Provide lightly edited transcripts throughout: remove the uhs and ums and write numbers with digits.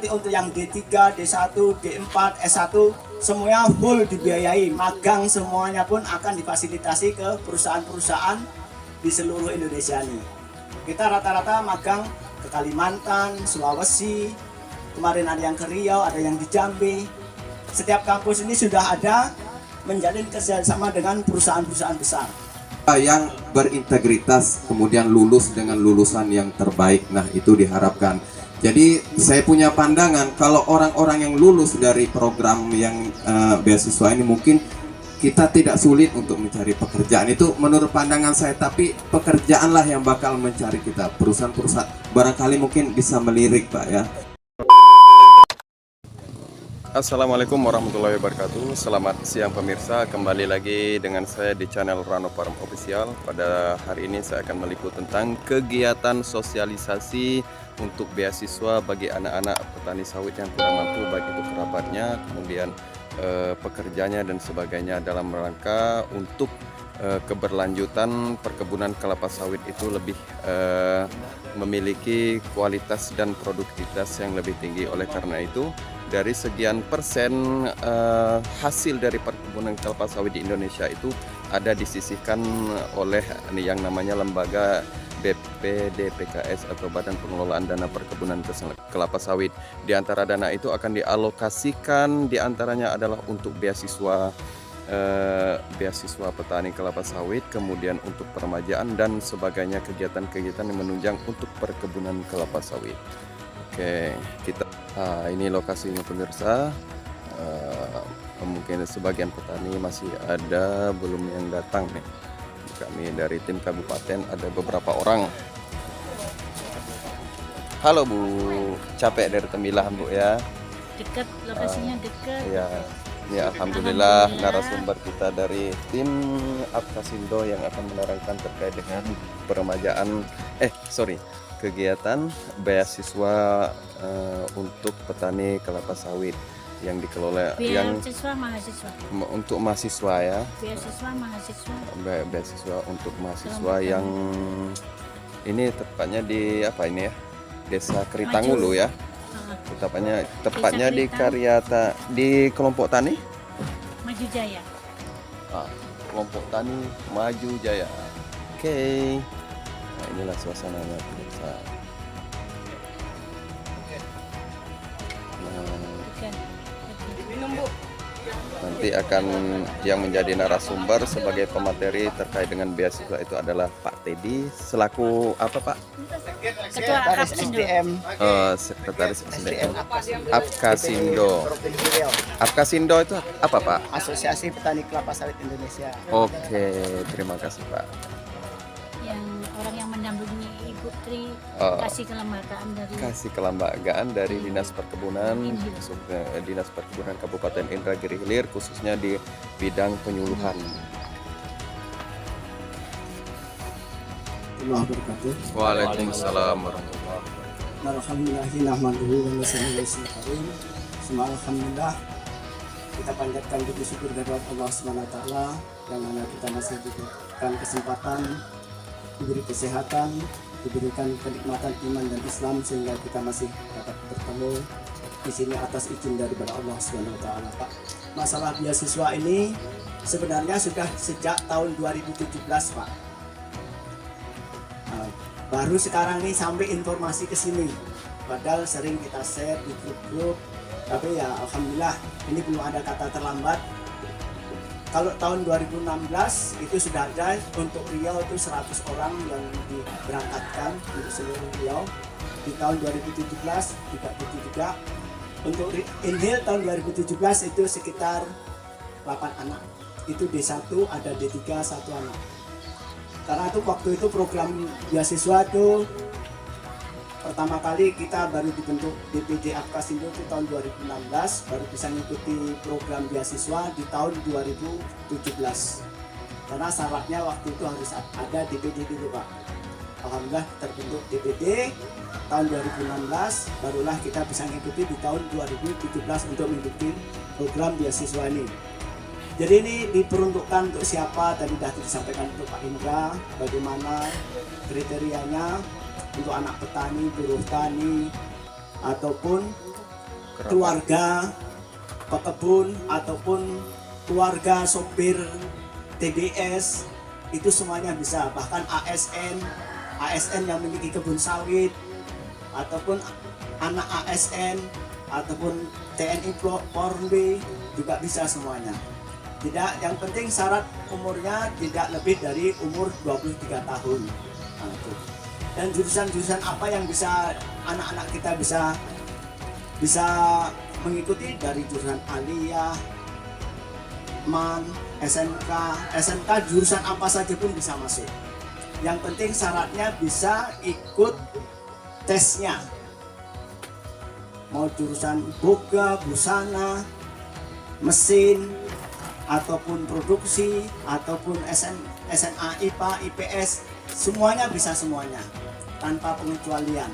nanti untuk yang D3, D1, D4, S1 semuanya full dibiayai. Magang semuanya pun akan difasilitasi ke perusahaan-perusahaan di seluruh Indonesia nih. Kita rata-rata magang ke Kalimantan, Sulawesi, kemarin ada yang ke Riau, ada yang di Jambi. Setiap kampus ini sudah ada menjalin kerjasama dengan perusahaan-perusahaan besar yang berintegritas, kemudian lulus dengan lulusan yang terbaik. Nah, itu diharapkan. Jadi saya punya pandangan kalau orang-orang yang lulus dari program yang beasiswa ini, mungkin kita tidak sulit untuk mencari pekerjaan. Itu menurut pandangan saya, tapi pekerjaanlah yang bakal mencari kita. Perusahaan-perusahaan barangkali mungkin bisa melirik, Pak, ya. Assalamualaikum warahmatullahi wabarakatuh. Selamat siang pemirsa, kembali lagi dengan saya di channel Rano Farm Official. Pada hari ini saya akan meliput tentang kegiatan sosialisasi untuk beasiswa bagi anak-anak petani sawit yang kurang mampu, baik itu kerabatnya, kemudian pekerjanya dan sebagainya, dalam rangka untuk keberlanjutan perkebunan kelapa sawit itu lebih memiliki kualitas dan produktivitas yang lebih tinggi. Oleh karena itu, dari sekian persen hasil dari perkebunan kelapa sawit di Indonesia itu ada disisihkan oleh yang namanya lembaga BPDPKS atau Badan Pengelolaan Dana Perkebunan Kelapa Sawit. Di antara dana itu akan dialokasikan, diantaranya adalah untuk beasiswa petani kelapa sawit, kemudian untuk peremajaan dan sebagainya, kegiatan-kegiatan yang menunjang untuk perkebunan kelapa sawit. Oke, ini lokasinya pemirsa. Mungkin sebagian petani masih ada belum yang datang nih. Kami dari tim kabupaten ada beberapa orang. Halo Bu, capek dari Tembilah Bu ya? Dekat, lokasinya dekat. Ya, ini alhamdulillah narasumber kita dari tim Apkasindo yang akan menerangkan terkait dengan peremajaan, kegiatan beasiswa untuk petani kelapa sawit yang dikelola mahasiswa. Untuk mahasiswa ya. Beasiswa untuk mahasiswa yang ini tepatnya di apa ini ya? Desa Keritangulu ya. Tepatnya di Karyata, di kelompok tani Maju Jaya. Kelompok tani Maju Jaya. Oke. Nah, inilah suasananya pemirsa. Nanti akan yang menjadi narasumber sebagai pemateri terkait dengan beasiswa itu adalah Pak Teddy selaku apa Pak? Ketua SDM. Sekretaris SDM Apkasindo. Apkasindo itu apa Pak? Asosiasi Petani Kelapa Sawit Indonesia. Oke, terima kasih Pak. Yang orang yang mendampingi Ibu Tri kasih kelembagaan dari Dinas Perkebunan Dinas Perkebunan Kabupaten Indragiri Hilir, khususnya di bidang penyuluhan. Waalaikumsalam warahmatullahi wabarakatuh. Alhamdulillah, kita panjatkan puji syukur kepada Allah SWT yang mana kita masih diberikan kesempatan, diberi kesehatan, diberikan kenikmatan iman dan Islam sehingga kita masih dapat bertemu di sini atas izin daripada Allah SWT. Pak, masalah beasiswa ini sebenarnya sudah sejak tahun 2017 Pak. Baru sekarang nih sampai informasi ke sini. Padahal sering kita share di grup-grup, tapi ya alhamdulillah ini belum ada kata terlambat. Kalau tahun 2016 itu sudah ada untuk Riau itu 100 orang yang diberangkatkan untuk seluruh Riau. Di tahun 2017 juga. Untuk Inhil tahun 2017 itu sekitar 8 anak. Itu D1 ada D3 1 anak. Karena itu waktu itu program beasiswa itu pertama kali kita baru dibentuk DPD Apkasindo itu tahun 2016, baru bisa mengikuti program beasiswa di tahun 2017. Karena syaratnya waktu itu harus ada DPD dulu Pak. Alhamdulillah terbentuk DPD tahun 2016, barulah kita bisa mengikuti di tahun 2017 untuk mengikuti program beasiswa ini. Jadi ini diperuntukkan untuk siapa? Tadi sudah disampaikan untuk Pak Indra, bagaimana kriterianya untuk anak petani, buruh tani, ataupun keluarga pekebun ataupun keluarga sopir TBS, itu semuanya bisa. Bahkan ASN yang memiliki kebun sawit ataupun anak ASN ataupun TNI Polri juga bisa semuanya. Tidak, yang penting syarat umurnya tidak lebih dari umur 23 tahun. Nah, itu. Dan jurusan-jurusan apa yang bisa anak-anak kita bisa mengikuti, dari jurusan aliyah, MAN, SMK jurusan apa saja pun bisa masuk. Yang penting syaratnya bisa ikut tesnya. Mau jurusan boga, busana, mesin, ataupun produksi, ataupun SMA, IPA, IPS, semuanya bisa semuanya tanpa pengecualian.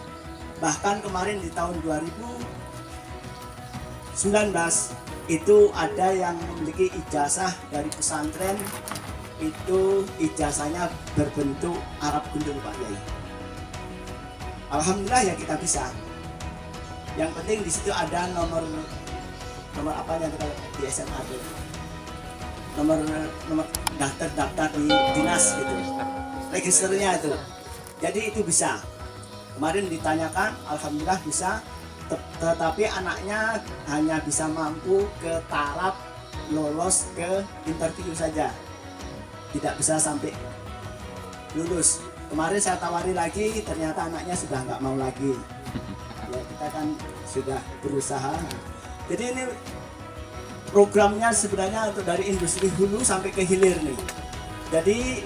Bahkan kemarin di tahun 2019 itu ada yang memiliki ijazah dari pesantren, itu ijazahnya berbentuk Arab gundul Pak Yai. Alhamdulillah ya kita bisa. Yang penting di situ ada nomor apa yang kita di SMA itu, nomor daftar di dinas gitu, registernya itu. Jadi itu bisa. Kemarin ditanyakan, alhamdulillah bisa. Tetapi anaknya hanya bisa mampu ke taraf lolos ke interview saja, tidak bisa sampai lulus. Kemarin saya tawari lagi, ternyata anaknya sudah nggak mau lagi. Ya, kita kan sudah berusaha. Jadi ini programnya sebenarnya untuk dari industri hulu sampai ke hilir nih. Jadi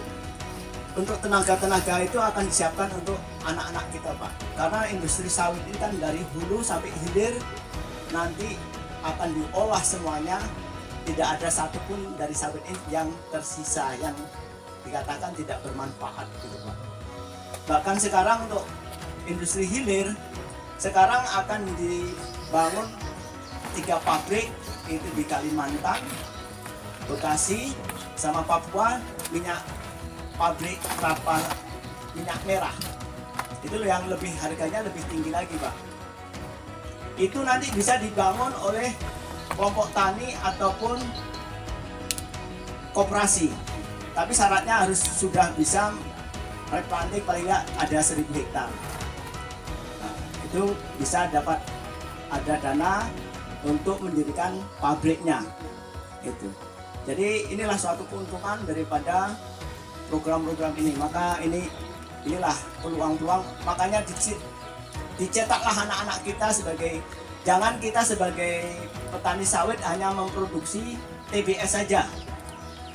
untuk tenaga-tenaga itu akan disiapkan untuk anak-anak kita Pak. Karena industri sawit ini kan dari hulu sampai hilir nanti akan diolah semuanya. Tidak ada satupun dari sawit ini yang tersisa, yang dikatakan tidak bermanfaat gitu Pak. Bahkan sekarang untuk industri hilir, sekarang akan dibangun 3 pabrik, itu di Kalimantan, Bekasi, sama Papua, pabrik kapal minyak merah. Itu yang lebih harganya lebih tinggi lagi Pak. Itu nanti bisa dibangun oleh kelompok tani ataupun koperasi. Tapi syaratnya harus sudah bisa replanting paling nggak ada 1000 hektar. Nah, itu bisa dapat ada dana untuk mendirikan pabriknya. Itu. Jadi inilah suatu keuntungan daripada program-program ini. Maka inilah peluang-peluang. Makanya dicetaklah anak-anak kita sebagai, jangan kita sebagai petani sawit hanya memproduksi TBS saja.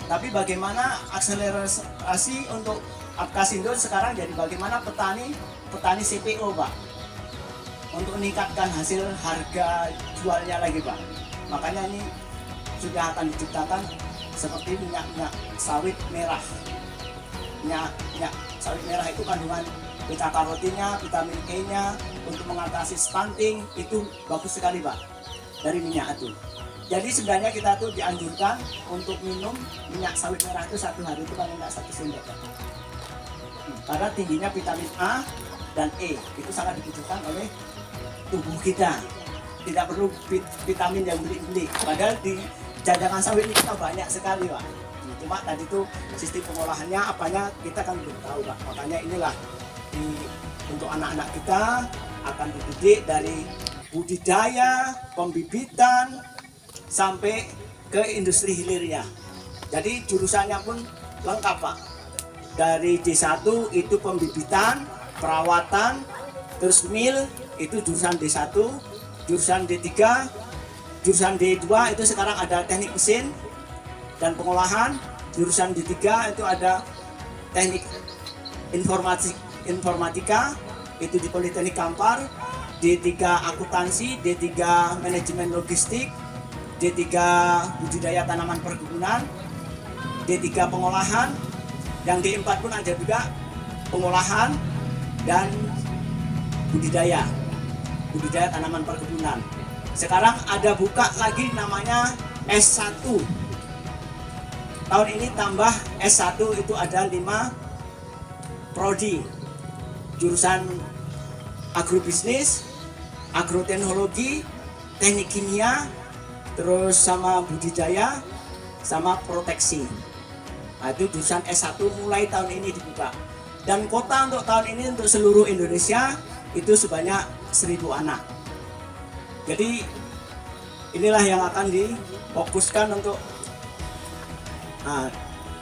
Tapi bagaimana akselerasi untuk Apkasindo sekarang jadi bagaimana petani CPO Pak, untuk meningkatkan hasil harga jualnya lagi Pak. Makanya ini sudah akan diciptakan seperti minyak sawit merah. Minyak sawit merah itu kandungan beta karotinnya, vitamin E-nya untuk mengatasi stunting, itu bagus sekali Pak dari minyak itu. Jadi sebenarnya kita tuh dianjurkan untuk minum minyak sawit merah itu 1 hari itu paling nggak 1 sendok Pak. Karena tingginya vitamin A dan E itu sangat dibutuhkan oleh tubuh kita. Tidak perlu vitamin yang beli-beli. Padahal di cadangan sawit ini kita banyak sekali Pak. Cuma tadi tuh sistem pengolahannya apanya kita kan belum tahu Pak. Makanya inilah untuk anak-anak kita akan dididik dari budidaya, pembibitan sampai ke industri hilirnya. Jadi jurusannya pun lengkap Pak. Dari D1 itu pembibitan, perawatan, terus mil itu jurusan D1, jurusan D3, jurusan D2 itu sekarang ada teknik mesin dan pengolahan, jurusan D3 itu ada teknik informatika itu di Politeknik Kampar, D3 akuntansi, D3 manajemen logistik, D3 budidaya tanaman perkebunan, D3 pengolahan, yang D4 pun ada juga pengolahan dan budidaya tanaman perkebunan. Sekarang ada buka lagi namanya S1. Tahun ini tambah S1 itu ada 5 prodi. Jurusan agrobisnis, agroteknologi, teknik kimia, terus sama budidaya, sama proteksi. Nah, itu jurusan S1 mulai tahun ini dibuka. Dan kuota untuk tahun ini untuk seluruh Indonesia itu sebanyak 1000 anak. Jadi inilah yang akan difokuskan untuk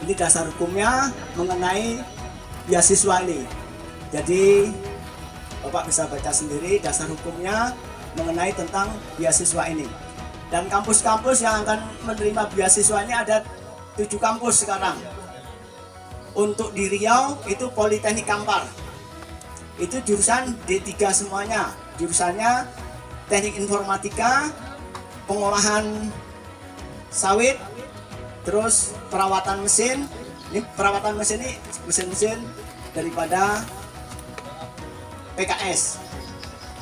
ini dasar hukumnya mengenai beasiswa ini. Jadi Bapak bisa baca sendiri dasar hukumnya mengenai tentang beasiswa ini. Dan kampus-kampus yang akan menerima beasiswa ini ada 7 kampus sekarang. Untuk di Riau itu Politeknik Kampar. Itu jurusan D3 semuanya. Jurusannya Teknik Informatika, Pengolahan Sawit, terus perawatan mesin. Ini perawatan mesin ini mesin-mesin daripada PKS,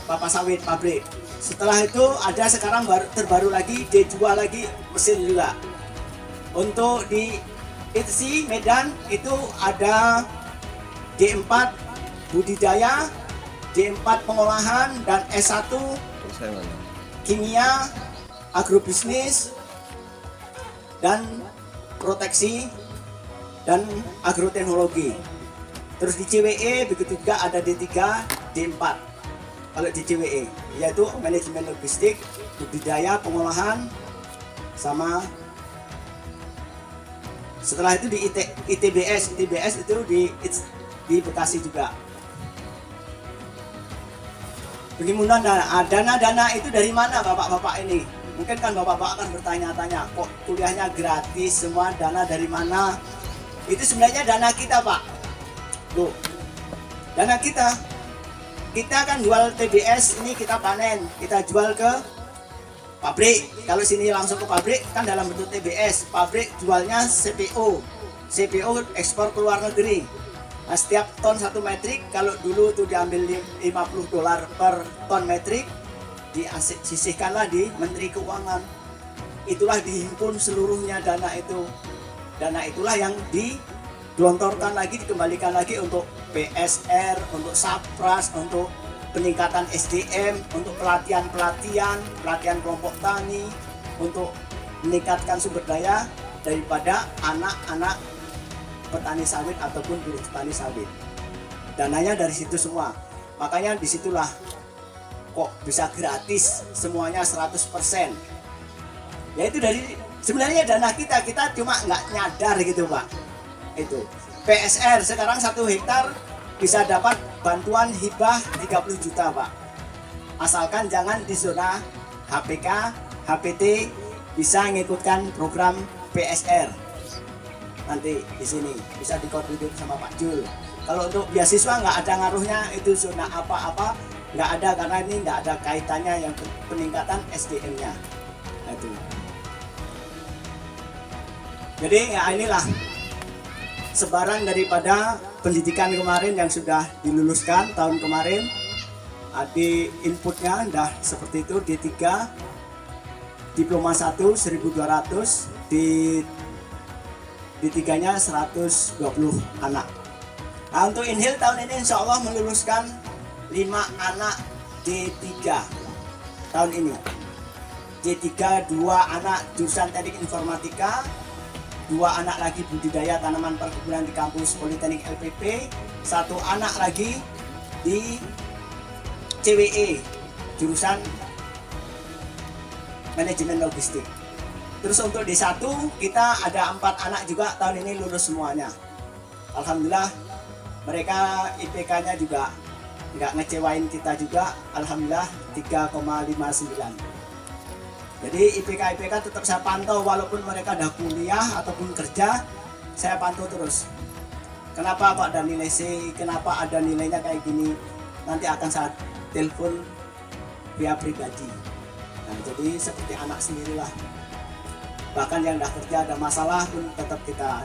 Bapak Sawit Pabrik. Setelah itu ada sekarang terbaru lagi D2 lagi mesin juga. Untuk di ITSI Medan itu ada D4 budidaya, D4 pengolahan, dan S1 kimia, agrobisnis, dan proteksi, dan agroteknologi. Terus di CWE begitu juga ada D3, D4. Kalau di CWE yaitu manajemen logistik, budidaya, pengolahan, sama setelah itu di ITBS itu di Bekasi juga. Penimbunan dana itu dari mana bapak-bapak ini? Mungkin kan bapak-bapak akan bertanya-tanya, kok kuliahnya gratis semua, dana dari mana? Itu sebenarnya dana kita, Pak. Loh, dana kita kan jual TBS ini, kita panen, kita jual ke pabrik. Kalau sini langsung ke pabrik kan dalam bentuk TBS. Pabrik jualnya CPO ekspor ke luar negeri. Nah, setiap ton 1 metrik, kalau dulu tuh diambil $50 per ton metrik, disisihkanlah di Menteri Keuangan. Itulah dihimpun seluruhnya dana itu. Dana itulah yang digelontorkan lagi, dikembalikan lagi untuk PSR, untuk Sapras, untuk peningkatan SDM, untuk pelatihan kelompok tani, untuk meningkatkan sumber daya daripada anak-anak petani sawit ataupun buruh petani sawit. Dananya dari situ semua. Makanya disitulah kok bisa gratis semuanya 100%. Yaitu dari sebenarnya dana kita cuma nggak nyadar gitu, Pak. Itu PSR sekarang 1 hektar bisa dapat bantuan hibah 30 juta, Pak. Asalkan jangan di zona HPK, HPT, bisa ngikutkan program PSR. Nanti di sini bisa dikoordinir sama Pak Jul. Kalau untuk beasiswa nggak ada ngaruhnya itu zona apa-apa, nggak ada, karena ini nggak ada kaitannya yang peningkatan SDM-nya. Nah, itu. Jadi ya inilah sebaran daripada pendidikan kemarin yang sudah diluluskan tahun kemarin. Di inputnya udah seperti itu, D3 diploma 1 1.200, D3-nya 120 anak. Nah, untuk Inhil tahun ini insya Allah meluluskan 5 anak D3 tahun ini. D3 2 anak jurusan teknik informatika, 2 anak lagi budidaya tanaman perkebunan di kampus Politeknik LPP, 1 anak lagi di CWE jurusan manajemen logistik. Terus untuk D1 kita ada 4 anak juga tahun ini lulus semuanya. Alhamdulillah mereka IPK-nya juga nggak ngecewain kita juga. Alhamdulillah 3,59. Jadi IPK tetap saya pantau walaupun mereka udah kuliah ataupun kerja, saya pantau terus. Kenapa kok ada nilai C? Kenapa ada nilainya kayak gini? Nanti akan saya telepon via pribadi. Nah, jadi seperti anak sendirilah. Bahkan yang udah kerja ada masalah pun tetap kita.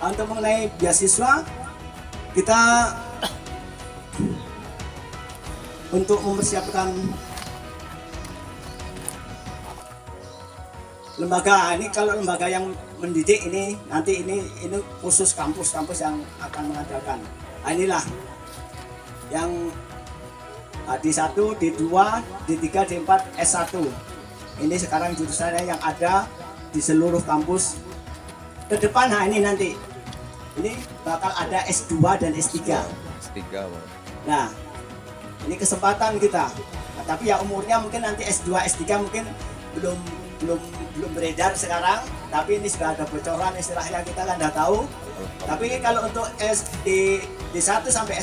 Untuk mengenai beasiswa, kita untuk mempersiapkan lembaga ini, kalau lembaga yang mendidik ini nanti ini khusus kampus-kampus yang akan mengadakan. Nah, inilah yang D1, D2, D3, D4, S1. Ini sekarang jurusannya yang ada di seluruh kampus. Ke depan, nah ini nanti. Ini bakal ada S2 dan S3. S3, Bang. Nah, ini kesempatan kita. Nah, tapi ya umurnya mungkin nanti S2, S3 mungkin belum beredar sekarang. Tapi ini sudah ada bocoran istilahnya, kita kan udah tahu. Tapi kalau untuk D1 sampai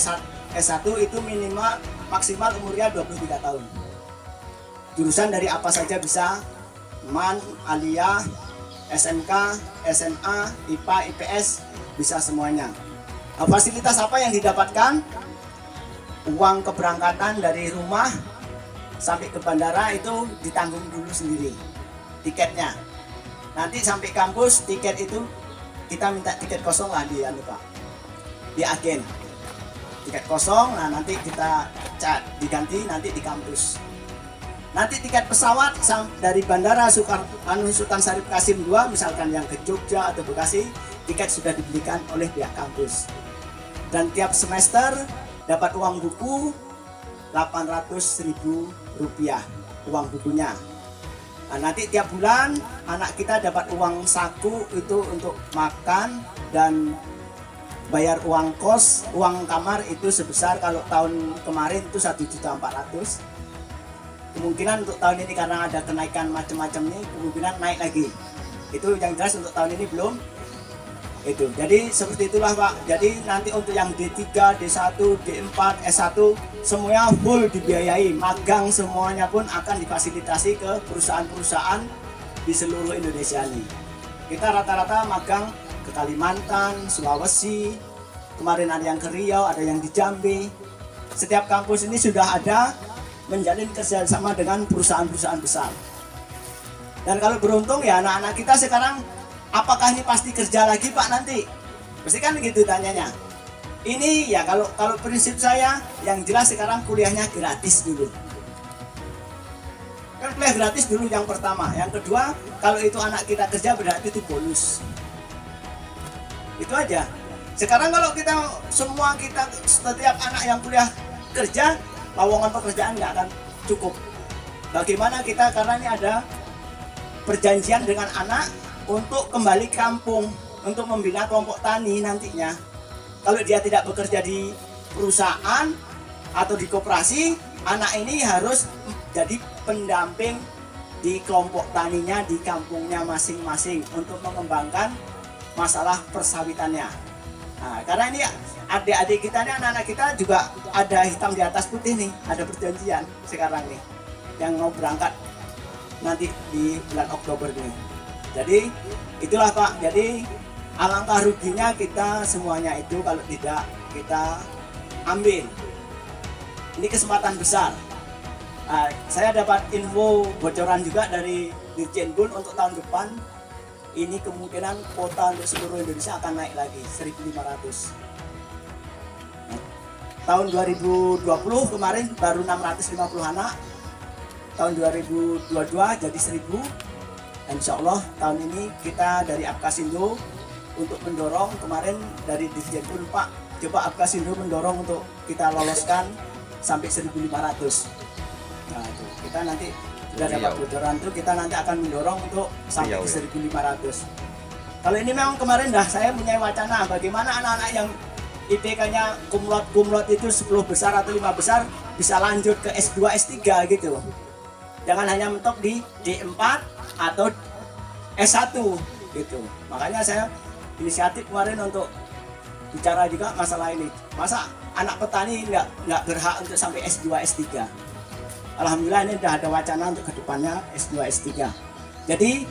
S1 itu minimal maksimal umurnya 23 tahun. Jurusan dari apa saja bisa, MAN, Aliyah, SMK, SMA, IPA, IPS, bisa semuanya. Nah, fasilitas apa yang didapatkan? Uang keberangkatan dari rumah sampai ke bandara itu ditanggung dulu sendiri, tiketnya. Nanti sampai kampus tiket itu kita minta tiket kosong lah di agen. Tiket kosong, nah nanti kita diganti nanti di kampus. Nanti tiket pesawat dari Bandara Sultan Syarif Qasim II, misalkan yang ke Jogja atau Bekasi, tiket sudah dibelikan oleh pihak kampus. Dan tiap semester dapat uang buku 800.000 rupiah, uang bukunya. Nah, nanti tiap bulan anak kita dapat uang saku itu untuk makan dan bayar uang kos, uang kamar itu sebesar kalau tahun kemarin itu 1.400.000. Kemungkinan untuk tahun ini karena ada kenaikan macam-macam ini kemungkinan naik lagi. Itu yang jelas untuk tahun ini belum itu. Jadi seperti itulah Pak. Jadi nanti untuk yang D3, D1, D4, S1 semuanya full dibiayai. Magang semuanya pun akan difasilitasi ke perusahaan-perusahaan di seluruh Indonesia ini. Kita rata-rata magang ke Kalimantan, Sulawesi, kemarin ada yang ke Riau, ada yang di Jambi. Setiap kampus ini sudah ada menjalin kerjasama dengan perusahaan-perusahaan besar. Dan kalau beruntung ya anak-anak kita sekarang, apakah ini pasti kerja lagi Pak nanti? Pasti kan gitu tanyanya. Ini ya kalau prinsip saya yang jelas sekarang kuliahnya gratis dulu. Kan kuliah gratis dulu yang pertama. Yang kedua, kalau itu anak kita kerja berarti itu bonus. Itu aja. Sekarang kalau setiap anak yang kuliah kerja, lowongan pekerjaan nggak akan cukup. Bagaimana kita, karena ini ada perjanjian dengan anak untuk kembali kampung, untuk membina kelompok tani nantinya. Kalau dia tidak bekerja di perusahaan atau di koperasi, anak ini harus jadi pendamping di kelompok taninya di kampungnya masing-masing untuk mengembangkan masalah persawitannya. Nah, karena ini adik-adik kita nih, anak-anak kita juga ada hitam di atas putih nih, ada perjanjian sekarang nih yang mau berangkat nanti di bulan Oktober nih. Jadi itulah Pak, jadi alangkah ruginya kita semuanya itu kalau tidak kita ambil. Ini kesempatan besar. Nah, saya dapat info bocoran juga dari Dirjen Bun untuk tahun depan. Ini kemungkinan kuota untuk seluruh Indonesia akan naik lagi 1.500. Tahun 2020 kemarin baru 650 anak. Tahun 2022 jadi 1.000. Insya Allah tahun ini kita dari Apkasindo untuk mendorong, kemarin dari Dirjen Bun Pak, coba Apkasindo mendorong untuk kita loloskan sampai 1.500. Nah itu kita nanti sudah dapat bocoran itu, kita nanti akan mendorong untuk sampai ke 1.500. Kalau ini memang kemarin saya punya wacana bagaimana anak-anak yang IPK-nya kumlot itu 10 besar atau 5 besar bisa lanjut ke S2, S3 gitu. Jangan hanya mentok di D4 atau S1 gitu. Makanya saya inisiatif kemarin untuk bicara juga masalah ini. Masa anak petani nggak berhak untuk sampai S2, S3. Alhamdulillah ini sudah ada wacana untuk kedepannya S2, S3. Jadi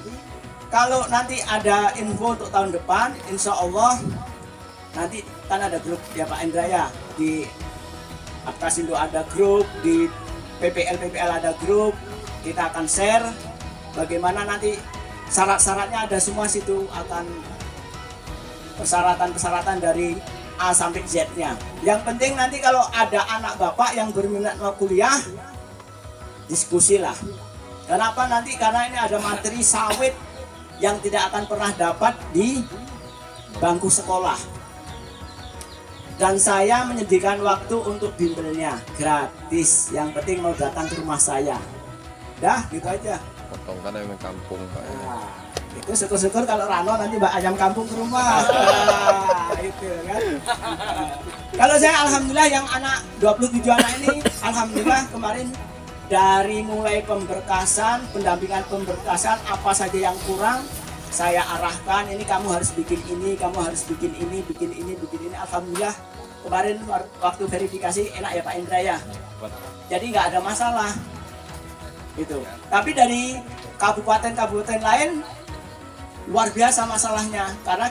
kalau nanti ada info untuk tahun depan, insya Allah nanti kan ada grup ya Pak Indra ya, di Apkasindo ada grup, di PPL ada grup, kita akan share bagaimana nanti syarat-syaratnya ada semua situ, akan persyaratan-persyaratan dari A sampai Z-nya. Yang penting nanti kalau ada anak bapak yang berminat mau kuliah, diskusilah. Kenapa nanti? Karena ini ada materi sawit yang tidak akan pernah dapat di bangku sekolah. Dan saya menyediakan waktu untuk bimbelnya gratis. Yang penting mau datang ke rumah saya. Dah, gitu aja. potong karena memang kampung Pak. Nah, itu syukur-syukur kalau Rano nanti Mbak ayam kampung ke rumah. Nah, itu kan. Kalau saya alhamdulillah yang anak 27 anak ini alhamdulillah kemarin dari mulai pemberkasan, pendampingan pemberkasan apa saja yang kurang saya arahkan, ini kamu harus bikin ini, kamu harus bikin ini, bikin ini, bikin ini. Alhamdulillah kemarin waktu verifikasi enak ya Pak Indra ya. Jadi nggak ada masalah. Gitu. Tapi dari kabupaten-kabupaten lain luar biasa masalahnya karena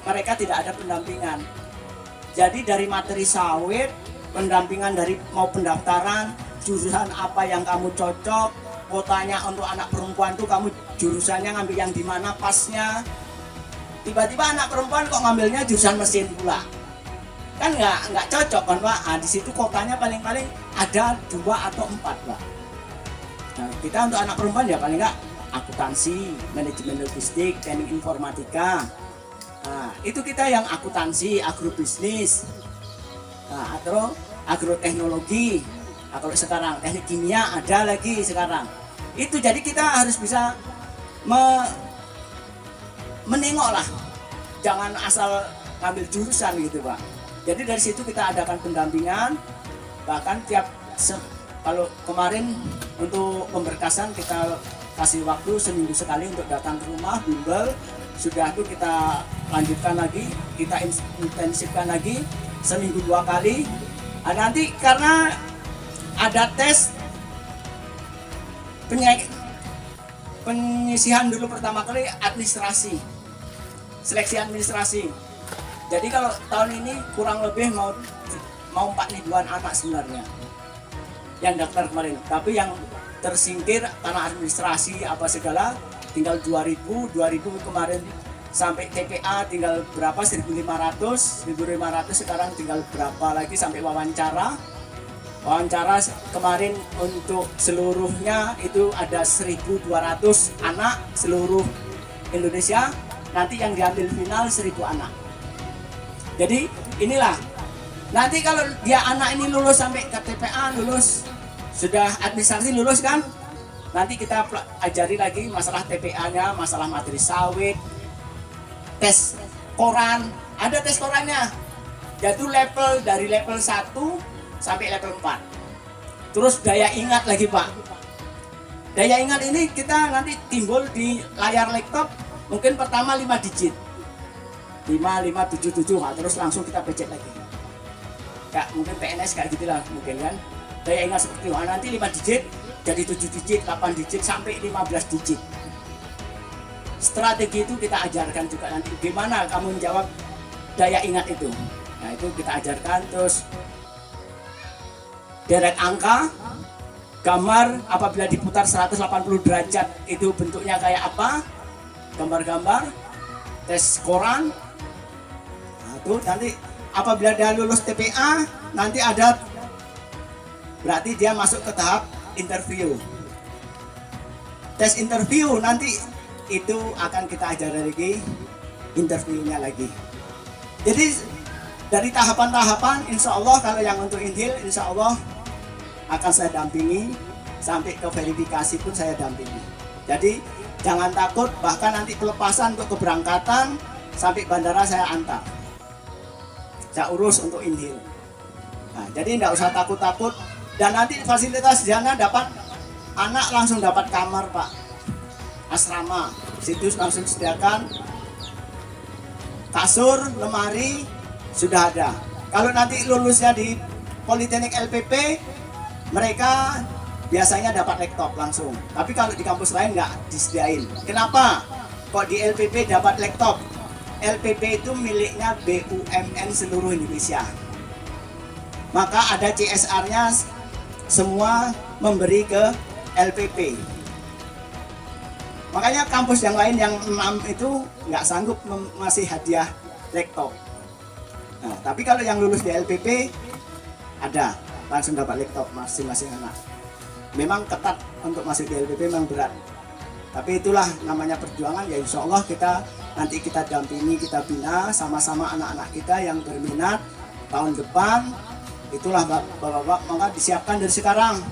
mereka tidak ada pendampingan. Jadi dari materi sawit, pendampingan dari mau pendaftaran, jurusan apa yang kamu cocok, kotanya untuk anak perempuan tuh kamu jurusannya ngambil yang di mana pasnya. Tiba-tiba anak perempuan kok ngambilnya jurusan mesin pula. Kan nggak cocok kan Pak. Nah, di situ kotanya paling-paling ada 2 atau 4 Pak. Nah, kita untuk anak perempuan ya paling nggak akuntansi, manajemen logistik, teknik informatika. Nah, itu kita yang akuntansi, agrobisnis, nah, atau agroteknologi. Nah, kalau sekarang teknik kimia ada lagi sekarang. Itu jadi kita harus bisa menengok lah, jangan asal ngambil jurusan gitu Pak. Jadi dari situ kita adakan pendampingan, bahkan kalau kemarin untuk pemberkasan kita kasih waktu seminggu sekali untuk datang ke rumah, bimbel. Sudah itu kita lanjutkan lagi, kita intensifkan lagi seminggu 2 kali. Nah, nanti karena ada tes penyisihan dulu pertama kali administrasi, seleksi administrasi. Jadi kalau tahun ini kurang lebih mau 4.000-an anak sebenarnya yang daftar kemarin, tapi yang tersingkir karena administrasi apa segala tinggal 2.000 kemarin sampai TPA tinggal berapa 1.500 sekarang tinggal berapa lagi sampai wawancara kemarin untuk seluruhnya itu ada 1.200 anak seluruh Indonesia, nanti yang diambil final 1.000 anak. Jadi inilah nanti kalau dia anak ini lulus sampai ke TPA, lulus sudah administrasi lulus kan, nanti kita ajari lagi masalah TPA-nya, masalah materi sawit, tes koran, ada tes korannya. Yaitu level dari level 1 sampai level 4. Terus daya ingat lagi Pak. Daya ingat ini kita nanti timbul di layar laptop mungkin pertama 5 digit. 5577, nah, terus langsung kita pecet lagi. Kayak mungkin PNS kayak gitulah mungkin kan. Daya ingat seperti itu. Nah, nanti 5 digit jadi 7 digit, 8 digit sampai 15 digit. Strategi itu kita ajarkan juga nanti gimana kamu menjawab daya ingat itu. Nah, itu kita ajarkan. Terus deret angka, gambar apabila diputar 180 derajat itu bentuknya kayak apa, gambar-gambar, tes koran. Nah, itu nanti apabila dia lulus TPA nanti ada berarti dia masuk ke tahap interview. Tes interview nanti itu akan kita ajar lagi interviewnya lagi. Jadi dari tahapan-tahapan insya Allah kalau yang untuk Inhil insya Allah akan saya dampingi sampai ke verifikasi pun saya dampingi. Jadi jangan takut, bahkan nanti pelepasan untuk keberangkatan sampai bandara saya antar. Saya urus untuk Inhil. Nah, jadi tidak usah takut-takut. Dan nanti fasilitas di sana dapat anak langsung dapat kamar Pak, asrama. Situ langsung sediakan kasur, lemari sudah ada. Kalau nanti lulusnya di Politeknik LPP, mereka biasanya dapat laptop langsung. Tapi kalau di kampus lain nggak disediain. Kenapa? Kok di LPP dapat laptop? LPP itu miliknya BUMN seluruh Indonesia. Maka ada CSR-nya semua memberi ke LPP. Makanya kampus yang lain yang 6 itu nggak sanggup masih hadiah laptop. Nah, tapi kalau yang lulus di LPP ada langsung dapat laptop masing-masing anak. Memang ketat untuk masuk di LPP, memang berat. Tapi itulah namanya perjuangan ya, insya Allah nanti kita dampingi, kita bina sama-sama anak-anak kita yang berminat tahun depan. Itulah Bapak-Bapak, maka disiapkan dari sekarang.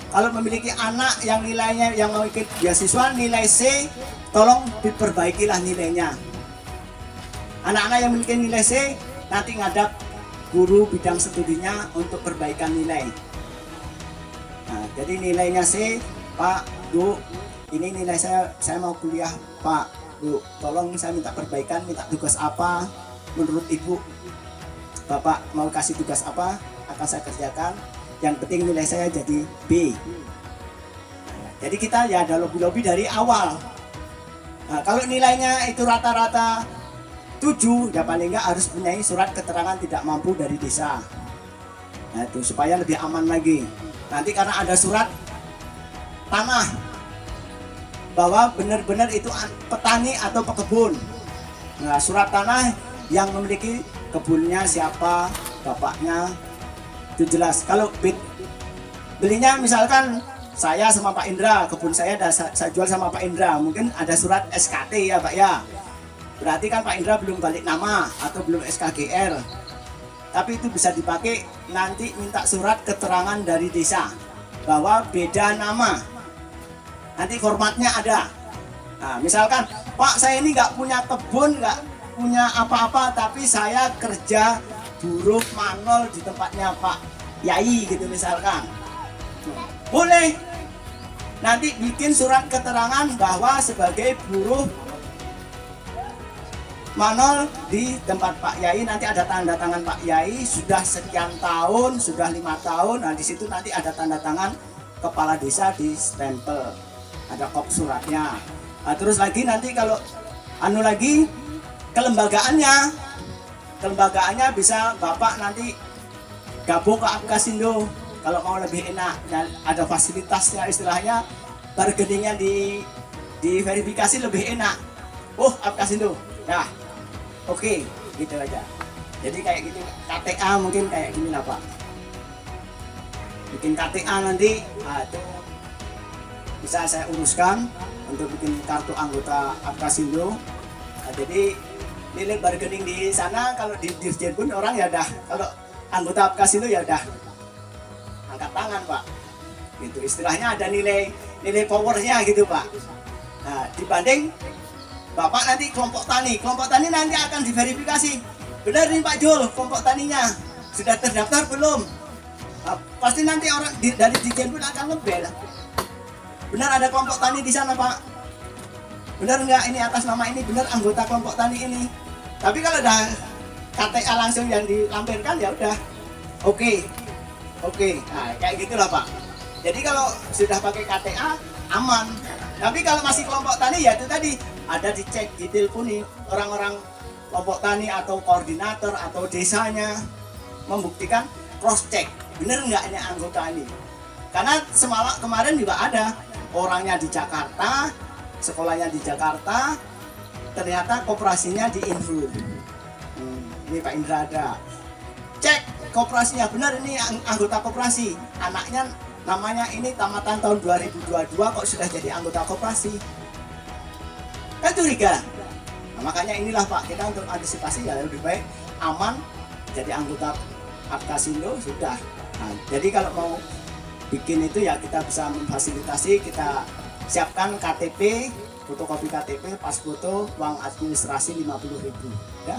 Kalau memiliki anak yang nilainya yang mau ikut beasiswa nilai C, tolong diperbaikilah nilainya. Anak-anak yang memiliki nilai C nanti ngadap guru bidang studinya untuk perbaikan nilai. Nah, jadi nilainya C, Pak, Bu, ini nilai saya mau kuliah, Pak, Bu, tolong saya minta perbaikan, minta tugas apa, menurut Ibu, Bapak mau kasih tugas apa, akan saya kerjakan. Yang penting nilai saya jadi B. Jadi kita ya ada lobby-lobby dari awal. Nah, kalau nilainya itu rata-rata 7, ya paling enggak harus punya surat keterangan tidak mampu dari desa. Nah, itu supaya lebih aman lagi. Nanti karena ada surat tanah bahwa benar-benar itu petani atau pekebun. Nah, surat tanah yang memiliki kebunnya siapa, bapaknya, itu jelas. Kalau belinya misalkan saya sama Pak Indra, kebun saya saya jual sama Pak Indra, mungkin ada surat SKT ya Pak ya. Berarti kan Pak Indra belum balik nama atau belum SKGR. Tapi itu bisa dipakai nanti minta surat keterangan dari desa bahwa beda nama. Nanti formatnya ada. Nah, misalkan Pak saya ini nggak punya kebun, nggak punya apa-apa, tapi saya kerja buruh manol di tempatnya Pak Yai gitu misalkan. Boleh. Nanti bikin surat keterangan bahwa sebagai buruh manol di tempat Pak Yai, nanti ada tanda tangan Pak Yai sudah sekian tahun, sudah 5 tahun. Nah di situ nanti ada tanda tangan kepala desa di stempel, ada kop suratnya. Nah, terus lagi nanti kalau lagi kelembagaannya bisa Bapak nanti gabung ke Apkasindo kalau mau lebih enak. Dan ada fasilitasnya, istilahnya bargainingnya di verifikasi lebih enak. Oh Apkasindo, ya oke, gitu aja. Jadi kayak gitu, KTA mungkin kayak gini lah Pak. Bikin KTA nanti, nah, itu bisa saya uruskan untuk bikin kartu anggota Apkasindo. Nah, jadi nilai bargaining di sana kalau di Dirjen pun orang ya dah, kalau anggota Apkasindo ya dah angkat tangan Pak. Gitu istilahnya ada nilai powernya gitu Pak. Nah, dibanding Bapak nanti kelompok tani nanti akan diverifikasi. Benar nih Pak Jul, kelompok taninya sudah terdaftar belum? Nah, pasti nanti orang dari Dirjen pun akan ngebel. Benar ada kelompok tani di sana Pak? Benar nggak ini atas nama ini benar anggota kelompok tani ini? Tapi kalau udah KTA langsung yang dilampirkan ya udah oke. Nah, kayak gitulah Pak. Jadi kalau sudah pakai KTA aman. Tapi kalau masih kelompok tani ya itu tadi ada dicek, diteleponi orang-orang kelompok tani atau koordinator atau desanya membuktikan, cross check bener nggak ini anggota ini. Karena semalam kemarin juga ada orangnya di Jakarta, sekolahnya di Jakarta, ternyata koperasinya di Info. Ini Pak Indra ada. Cek koperasinya benar ini anggota koperasi. Anaknya namanya ini tamatan tahun 2022 kok sudah jadi anggota koperasi. Kan curiga. Nah, makanya inilah Pak, kita untuk antisipasi ya lebih baik aman jadi anggota Apkasindo sudah. Nah, jadi kalau mau bikin itu ya kita bisa memfasilitasi, kita siapkan KTP, fotokopi KTP, pas foto, uang administrasi 50.000 ya.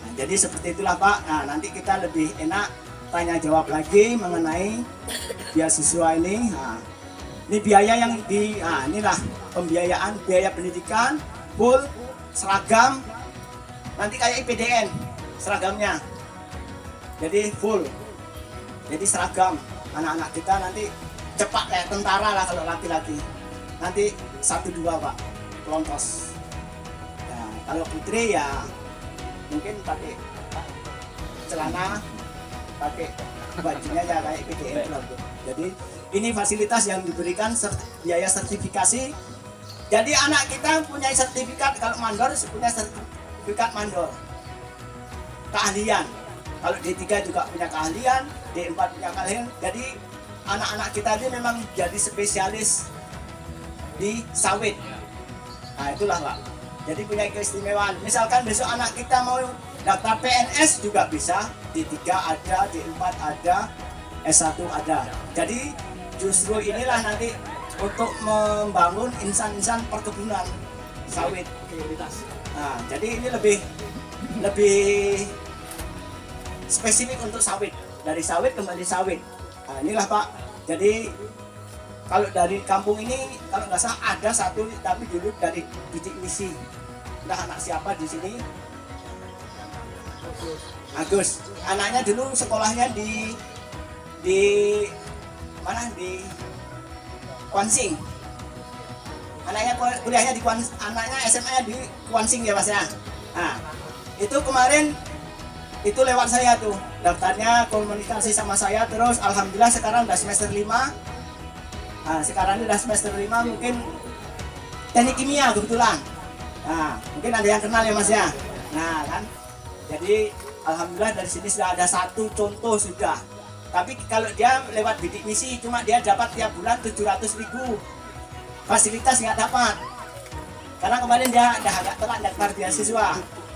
Nah, jadi seperti itulah Pak. Nah, nanti kita lebih enak tanya jawab lagi mengenai beasiswa ini. Nah, ini biaya yang inilah pembiayaan, biaya pendidikan full, seragam nanti kayak IPDN seragamnya. Jadi full. Jadi seragam anak-anak kita nanti cepat kayak tentara lah kalau laki-laki. Nanti 1-2 Pak, pelontos. Nah, kalau putri ya mungkin pakai celana, pakai bajunya ya kayak PDN lah. Jadi ini fasilitas yang diberikan biaya sertifikasi. Jadi anak kita punya sertifikat, kalau mandor punya sertifikat mandor. Keahlian. Kalau D3 juga punya keahlian, D4 punya keahlian. Jadi anak-anak kita ini memang jadi spesialis di sawit. Nah itulah Pak. Jadi punya keistimewaan. Misalkan besok anak kita mau daftar PNS juga bisa. D3 ada, D4 ada, S1 ada. Jadi justru inilah nanti untuk membangun insan-insan perkebunan sawit. Nah, jadi ini lebih spesifik untuk sawit, dari sawit kembali sawit. Nah, inilah Pak. Jadi kalau dari kampung ini kalau nggak salah ada satu, tapi dulu dari bidik misi. Entah anak siapa di sini. Agus. Anaknya dulu sekolahnya di mana, di Kuansing. Anaknya kuliahnya di anaknya SMA di Kuansing ya Mas ya. Nah, itu kemarin itu lewat saya tuh daftarnya, komunikasi sama saya, terus alhamdulillah sekarang udah semester 5. Nah, sekarang ini udah semester 5, mungkin teknik kimia kebetulan. Nah, mungkin ada yang kenal ya Mas ya. Nah kan, jadi alhamdulillah dari sini sudah ada satu contoh sudah. Tapi kalau dia lewat bidik misi, cuma dia dapat tiap bulan 700.000. Fasilitas nggak dapat. Karena kemarin dia udah agak telat daftar beasiswa.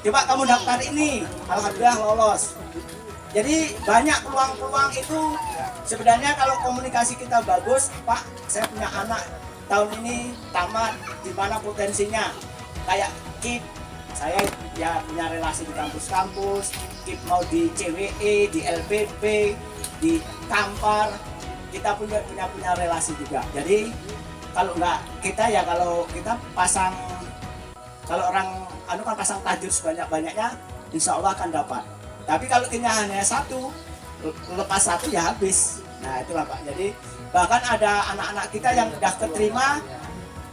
Coba kamu daftar ini, alhamdulillah lolos. Jadi banyak peluang-peluang itu. Sebenarnya kalau komunikasi kita bagus, Pak, saya punya anak tahun ini tamat, di mana potensinya? Kayak KIP, saya ya punya relasi di kampus-kampus, KIP mau di CWE, di LPP, di Kampar, kita punya relasi juga. Jadi kalau nggak kita ya, kalau kita pasang, kalau orang kan pasang tajur sebanyak-banyaknya, insya Allah akan dapat. Tapi kalau kita hanya satu, lepas satu ya habis. Nah itulah Pak. Jadi bahkan ada anak-anak kita yang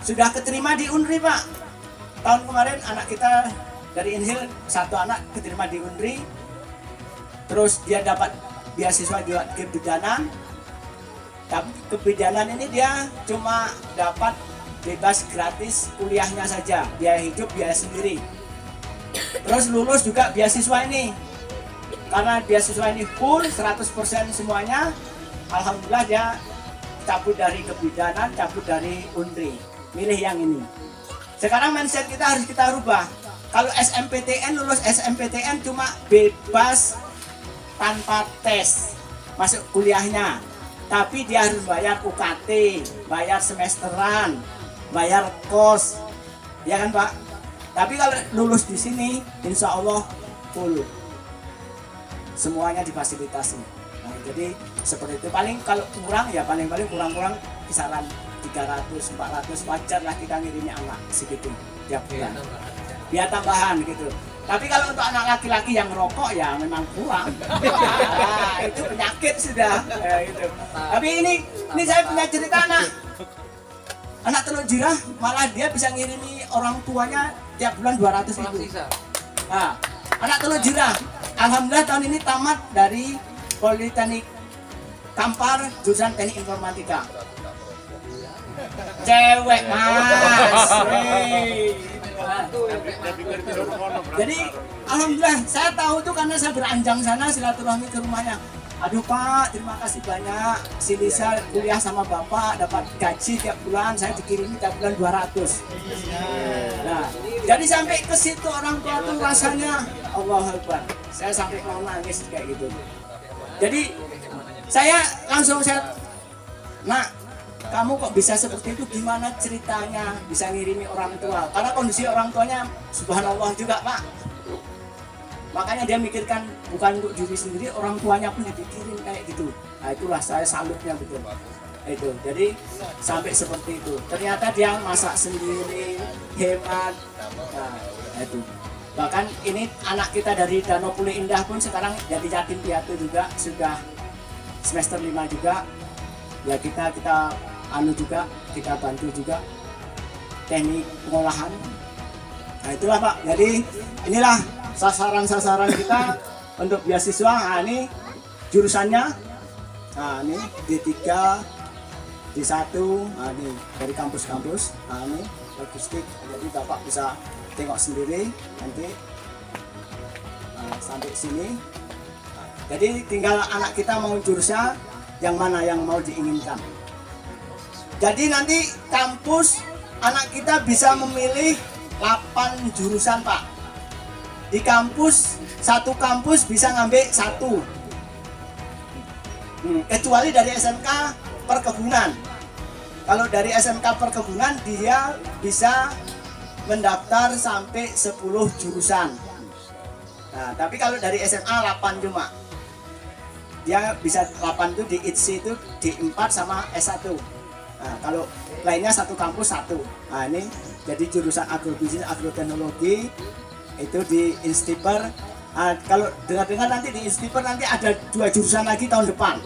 sudah keterima di UNRI Pak. Tahun kemarin anak kita dari Inhil, satu anak keterima di UNRI, terus dia dapat beasiswa juga kebidanan. Tapi kebidanan ini dia cuma dapat bebas gratis kuliahnya saja, biaya hidup biaya sendiri. Terus lulus juga beasiswa ini, karena beasiswa ini full 100% semuanya. Alhamdulillah dia cabut dari kebidanan, cabut dari UNRI, milih yang ini. Sekarang mindset kita harus kita rubah. Kalau SMPTN, lulus SMPTN cuma bebas tanpa tes masuk kuliahnya, tapi dia harus bayar UKT, bayar semesteran, bayar kos, ya kan Pak? Tapi kalau lulus di sini, insya Allah full, semuanya difasilitasi. Nah, jadi seperti itu. Paling kalau kurang ya paling kurang kisaran 300-400, wajar lah kita ngirimnya anak segitu tiap bulan. Biar tambahan gitu. Tapi kalau untuk anak laki-laki yang rokok ya memang kurang. Nah, itu penyakit sudah. Gitu. Tapi ini saya punya cerita anak teluk jirah, malah dia bisa ngirimi orang tuanya tiap bulan 200.000. Nah, anak teluk jirah, alhamdulillah tahun ini tamat dari Politeknik Kampar, jurusan Teknik Informatika. Cewek Mas. Jadi alhamdulillah saya tahu tuh karena saya beranjang sana silaturahmi ke rumahnya. Aduh Pak, terima kasih banyak. Si Lisa kuliah sama Bapak dapat gaji tiap bulan, saya dikirimi tiap bulan 200. Nah, jadi sampai ke situ orang tua tuh rasanya Allahu Akbar. Saya sampai mau nangis kayak gitu. Jadi saya langsung Nak, kamu kok bisa seperti itu, gimana ceritanya bisa ngirimi orang tua? Karena kondisi orang tuanya subhanallah juga Pak. Makanya dia mikirkan bukan untuk diri sendiri, orang tuanya pun dipikirin kayak gitu. Nah itulah saya salutnya betul. Itu jadi sampai seperti itu. Ternyata dia masak sendiri, hemat. Nah itu. Bahkan ini anak kita dari Danau Puli Indah pun sekarang jadi yatim piatu juga, sudah semester 5 juga. Ya kita anu juga, kita bantu juga teknik pengolahan. Nah itulah Pak. Jadi inilah sasaran-sasaran kita untuk beasiswa. Nah ini jurusannya. Nah ini D3, D1, nah ini dari kampus-kampus. Nah ini logistik. Jadi Bapak bisa tengok sendiri nanti sampai sini. Nah, jadi tinggal anak kita mau jurusan yang mana yang mau diinginkan. Jadi nanti kampus anak kita bisa memilih 8 jurusan Pak. Di kampus, satu kampus bisa ngambil 1. Kecuali dari SMK perkebunan. Kalau dari SMK perkebunan dia bisa mendaftar sampai 10 jurusan. Nah, tapi kalau dari SMA 8 cuma. Dia bisa 8 itu di ITC itu di 4 sama S1. Nah, kalau lainnya satu kampus satu. Nah, ini jadi jurusan agrobisnis, agroteknologi itu di Instiper. Nah, kalau dengar-dengar nanti di Instiper nanti ada 2 jurusan lagi tahun depan.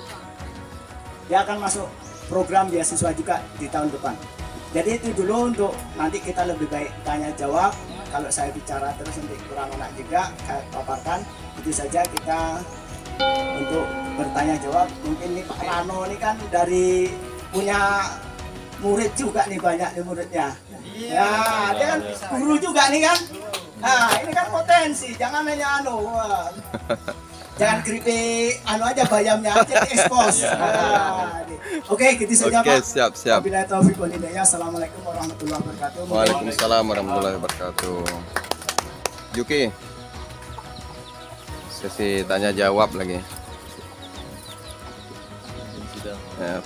Dia akan masuk program beasiswa juga di tahun depan. Jadi itu dulu untuk nanti kita lebih baik tanya jawab. Kalau saya bicara terus nanti kurang enak juga, saya paparkan. Itu saja kita untuk bertanya jawab. Mungkin nih Pak Rano ini kan dari punya murid juga nih, banyak nih muridnya. Ya, dia kan guru juga nih kan. Nah, ini kan potensi, jangan hanya jangan keripik aja bayamnya aja diekspos. Nah, oke, gitu saja Pak. Siap. Wabillahi taufiq wal hidayah. Assalamualaikum warahmatullahi wabarakatuh. Waalaikumsalam warahmatullahi wabarakatuh. Yuki, sesi tanya jawab lagi.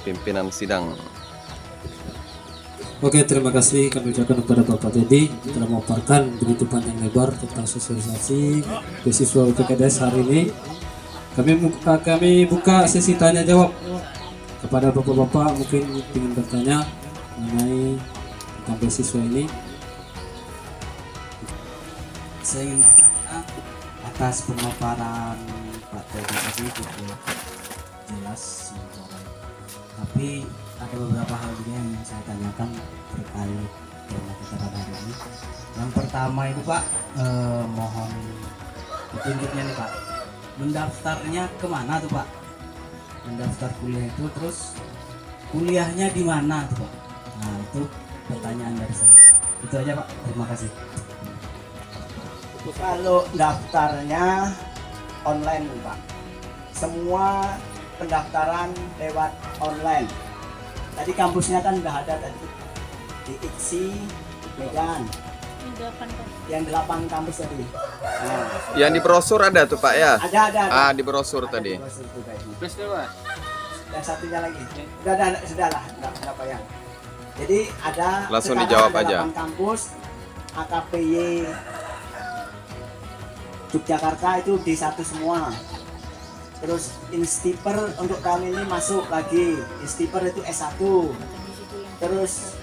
Pimpinan sidang. Oke, terima kasih kami ucapkan kepada Bapak Teddy telah memaparkan begitu panjang lebar tentang sosialisasi beasiswa UTKDS hari ini. Kami buka sesi tanya jawab kepada bapak-bapak mungkin ingin bertanya mengenai tentang beasiswa ini. Saya ingin atas pemaparan Pak Teddy tadi cukup jelas, tapi ada beberapa hal juga yang saya tanyakan terkait tema kita pada hari ini. Yang pertama itu Pak, mohon petunjuknya nih Pak, mendaftarnya kemana tuh Pak? Mendaftar kuliah itu, terus kuliahnya di mana tuh Pak? Nah, itu pertanyaan dari saya. Itu aja Pak, terima kasih. Kalau daftarnya online Pak, semua pendaftaran lewat online. Tadi kampusnya kan udah ada tadi di ITSI Medan, yang 8 kampus tadi. Nah, Yang di brosur ada tuh Pak ya? ada. Di brosur Ada tadi. di brosur tuh kayaknya. Yang satunya lagi, sudah lah, nggak payah. Jadi ada Langsung sekarang dijawab ada aja. 8 kampus AKPY Yogyakarta itu D1 semua. Terus Instiper untuk tahun ini masuk lagi. Instiper itu S1. Terus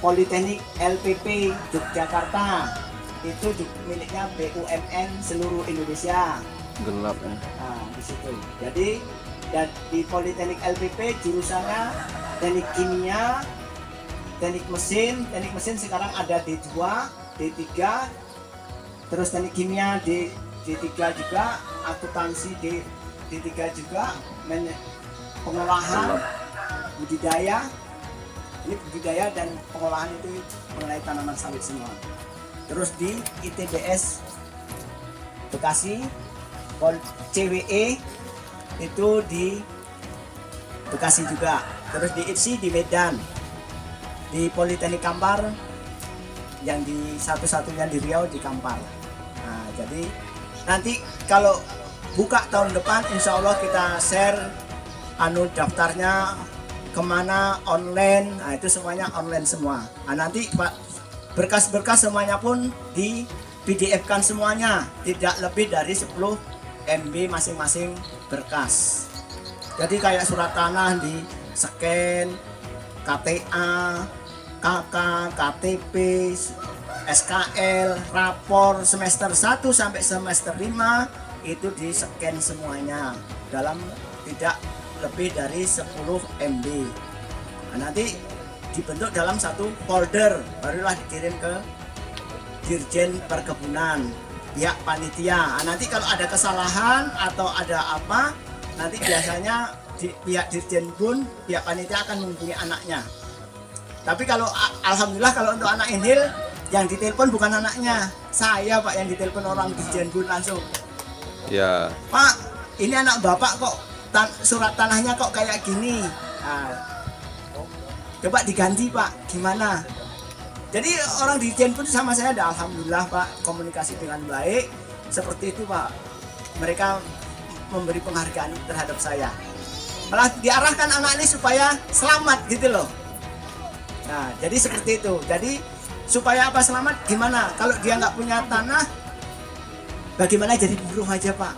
Politeknik LPP Yogyakarta itu miliknya BUMN seluruh Indonesia. Gelap ya. Nah, di situ. Jadi dan di Politeknik LPP jurusannya teknik kimia, teknik mesin sekarang ada D2, D3, terus teknik kimia D3 juga, akuntansi D3 juga, pengolahan, budidaya. Ini budidaya dan pengolahan itu mengenai tanaman sawit semua. Terus di ITBS Bekasi, CWE itu di Bekasi juga. Terus di ITSI di Medan, di Politeknik Kampar, yang di satu-satunya di Riau di Kampar. Nah, jadi nanti kalau buka tahun depan insya Allah kita share daftarnya kemana, online. Nah, itu semuanya online semua. Nah, nanti Pak, berkas-berkas semuanya pun di PDF kan semuanya, tidak lebih dari 10 MB masing-masing berkas. Jadi kayak surat tanah di scan, KTA, KK, KTP, SKL, rapor semester 1 sampai semester 5 itu di scan semuanya dalam tidak lebih dari 10 MB. Nah, nanti dibentuk dalam satu folder, barulah dikirim ke Dirjen Perkebunan, pihak panitia. Nah, nanti kalau ada kesalahan atau ada apa, nanti biasanya pihak Dirjen pun, pihak panitia akan menghubungi anaknya. Tapi kalau alhamdulillah kalau untuk anak Inhil yang ditelepon bukan anaknya, saya Pak yang ditelepon orang Dirjen pun langsung. Ya. Pak, ini anak Bapak kok surat tanahnya kok kayak gini. Nah, coba diganti Pak, gimana? Jadi orang Dirjen pun sama saya ada, alhamdulillah Pak, komunikasi dengan baik. Seperti itu Pak, mereka memberi penghargaan terhadap saya. malah diarahkan anak ini supaya selamat gitu loh. Nah, jadi seperti itu. Jadi supaya apa selamat? Gimana? Kalau dia nggak punya tanah, bagaimana jadi buruh aja Pak?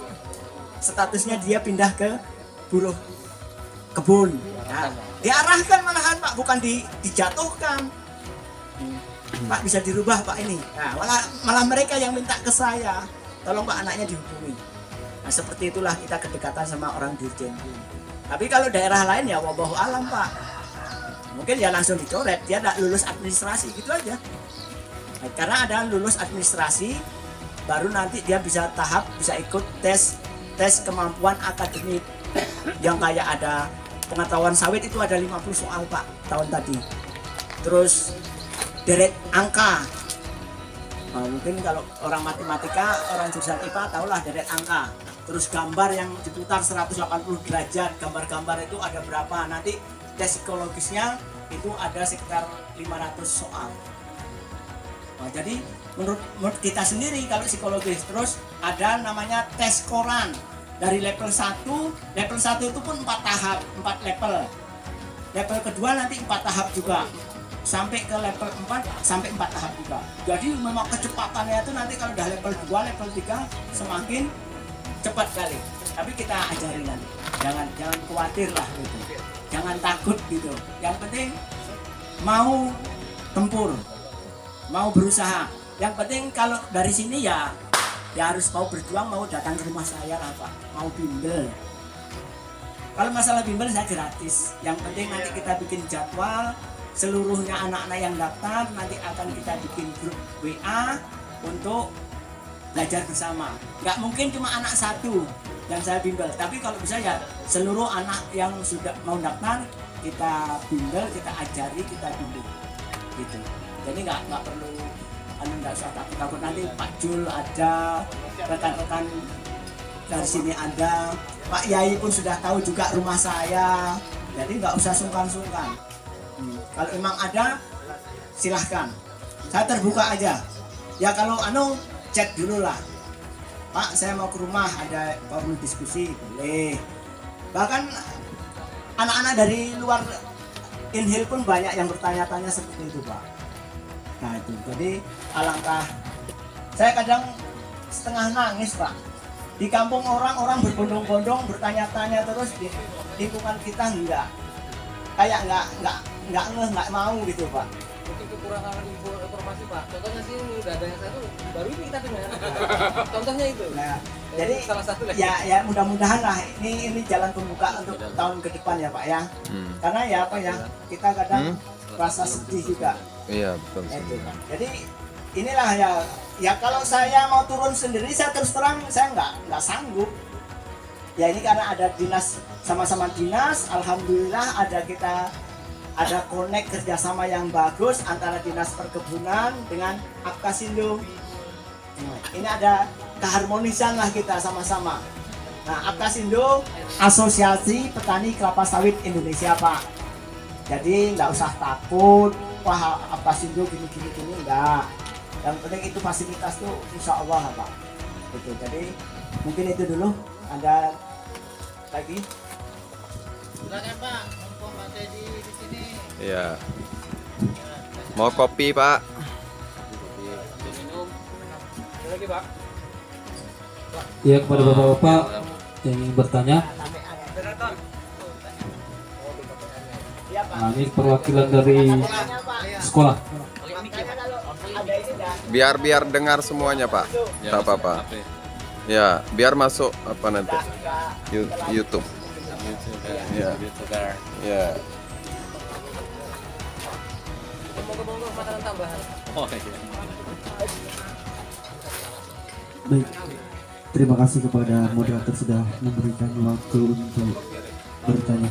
Statusnya dia pindah ke buruh kebun. Nah, diarahkan malahan Pak, bukan dijatuhkan. Pak bisa dirubah Pak ini. Nah, malah mereka yang minta ke saya, tolong Pak anaknya dihubungi. Nah, seperti itulah kita kedekatan sama orang Dirjen. Tapi kalau daerah lain ya wallahu alam Pak. Mungkin ya langsung dicoret, dia tidak lulus administrasi gitu aja. Nah, karena ada lulus administrasi, baru nanti dia bisa ikut tes kemampuan akademik yang kayak ada pengetahuan sawit itu ada 50 soal Pak tahun tadi. Terus deret angka. Nah, mungkin kalau orang matematika, orang jurusan IPA tahulah deret angka. Terus gambar yang diputar 180 derajat, gambar-gambar itu ada berapa? Nanti tes psikologisnya itu ada sekitar 500 soal. Nah, jadi menurut kita sendiri kalau psikologis, terus ada namanya tes koran dari level 1 itu pun 4 tahap, 4 level. Level kedua nanti 4 tahap juga, sampai ke level 4 sampai 4 tahap juga. Jadi memang kecepatannya itu nanti kalau udah level 2, level 3 semakin cepat kali. Tapi kita ajarin nanti, jangan khawatir lah gitu. Jangan takut gitu. Yang penting mau tempur, mau berusaha. Yang penting kalau dari sini ya harus mau berjuang, mau datang ke rumah saya lah Pak, mau bimbel. Kalau masalah bimbel saya gratis. Yang penting nanti kita bikin jadwal, seluruhnya anak-anak yang daftar nanti akan kita bikin grup WA untuk belajar bersama. Nggak mungkin cuma anak satu yang saya bimbel, tapi kalau bisa ya seluruh anak yang sudah mau daftar kita bimbel, kita ajari, kita bimbel gitu. Jadi nggak perlu nggak usah takut nanti Pak Jul ada, rekan-rekan dari sini ada, Pak Yai pun sudah tahu juga rumah saya, jadi nggak usah sungkan-sungkan. Kalau emang ada silahkan, saya terbuka aja ya. Kalau chat dulu lah, Pak saya mau ke rumah, ada perlu diskusi, boleh. Bahkan anak-anak dari luar Inhil pun banyak yang bertanya-tanya seperti itu Pak. Nah itu, jadi alangkah saya kadang setengah nangis Pak. Di kampung orang berbondong-bondong bertanya-tanya terus, di lingkungan kita enggak, kayak nggak mau gitu Pak. Mungkin kekurangan informasi Pak. Contohnya sih udah ada yang satu baru ini kita dengar. Contohnya itu. Nah, jadi salah satu lagi. Ya mudah-mudahan lah ini jalan pembuka untuk tahun ke depan ya Pak ya. Karena ya apa ya, kita kadang rasa sedih juga. Iya betul. Itu. Jadi inilah ya kalau saya mau turun sendiri, saya terus terang saya nggak sanggup. Ya ini karena ada dinas, sama-sama dinas, alhamdulillah ada connect kerjasama yang bagus antara dinas perkebunan dengan Apkasindo. Ini ada keharmonisan lah kita sama-sama. Nah, Apkasindo Asosiasi Petani Kelapa Sawit Indonesia Pak. Jadi nggak usah takut, wah Apkasindo gini enggak. Yang penting itu fasilitas tuh insya Allah Pak. Gitu. Jadi mungkin itu dulu. Ada lagi? Silakan Pak, mumpung Pak Teddy di sini. Iya. Mau kopi Pak? Minum. Ada lagi Pak? Ya, kepada bapak-bapak yang ingin bertanya. Nah, ini perwakilan dari sekolah. Biar dengar semuanya Pak. Tak apa-apa. Ya, biar masuk apa nanti? YouTube. Ya. Ya. Ngomong-ngomong makanan tambahan. Oh iya. Baik, terima kasih kepada moderator sudah memberikan waktu untuk bertanya.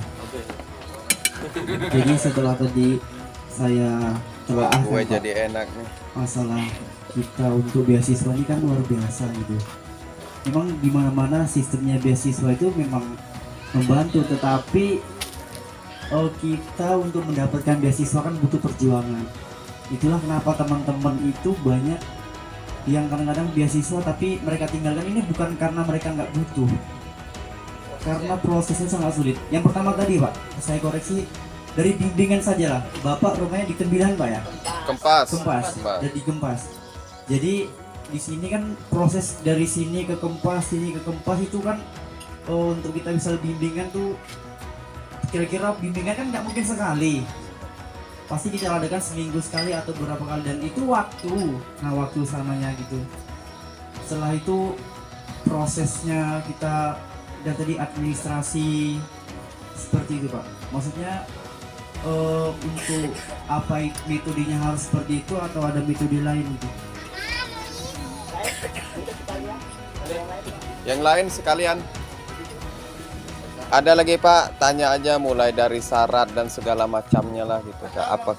Jadi setelah tadi saya telah Gue jadi enak nih. masalah kita untuk beasiswa ini kan luar biasa gitu. Memang di mana-mana sistemnya beasiswa itu memang membantu, tetapi kita untuk mendapatkan beasiswa kan butuh perjuangan. Itulah kenapa teman-teman itu banyak yang kadang-kadang beasiswa tapi mereka tinggalkan ini bukan karena mereka nggak butuh. karena prosesnya sangat sulit. Yang pertama tadi Pak, saya koreksi dari bimbingan saja lah. Bapak rumahnya di Tembilan Pak ya? Kempas. Dan dikempas. Jadi di sini kan proses dari sini ke Kempas itu kan untuk kita bisa bimbingan tuh kira-kira bimbingan kan nggak mungkin sekali. Pasti kita adakan seminggu sekali atau beberapa kali, dan itu waktu samanya gitu. Setelah itu prosesnya kita dan tadi administrasi seperti itu Pak. Maksudnya untuk apa metodenya harus seperti itu atau ada metode lain gitu? Yang lain sekalian. Ada lagi Pak, tanya aja mulai dari syarat dan segala macamnya lah gitu. Apa?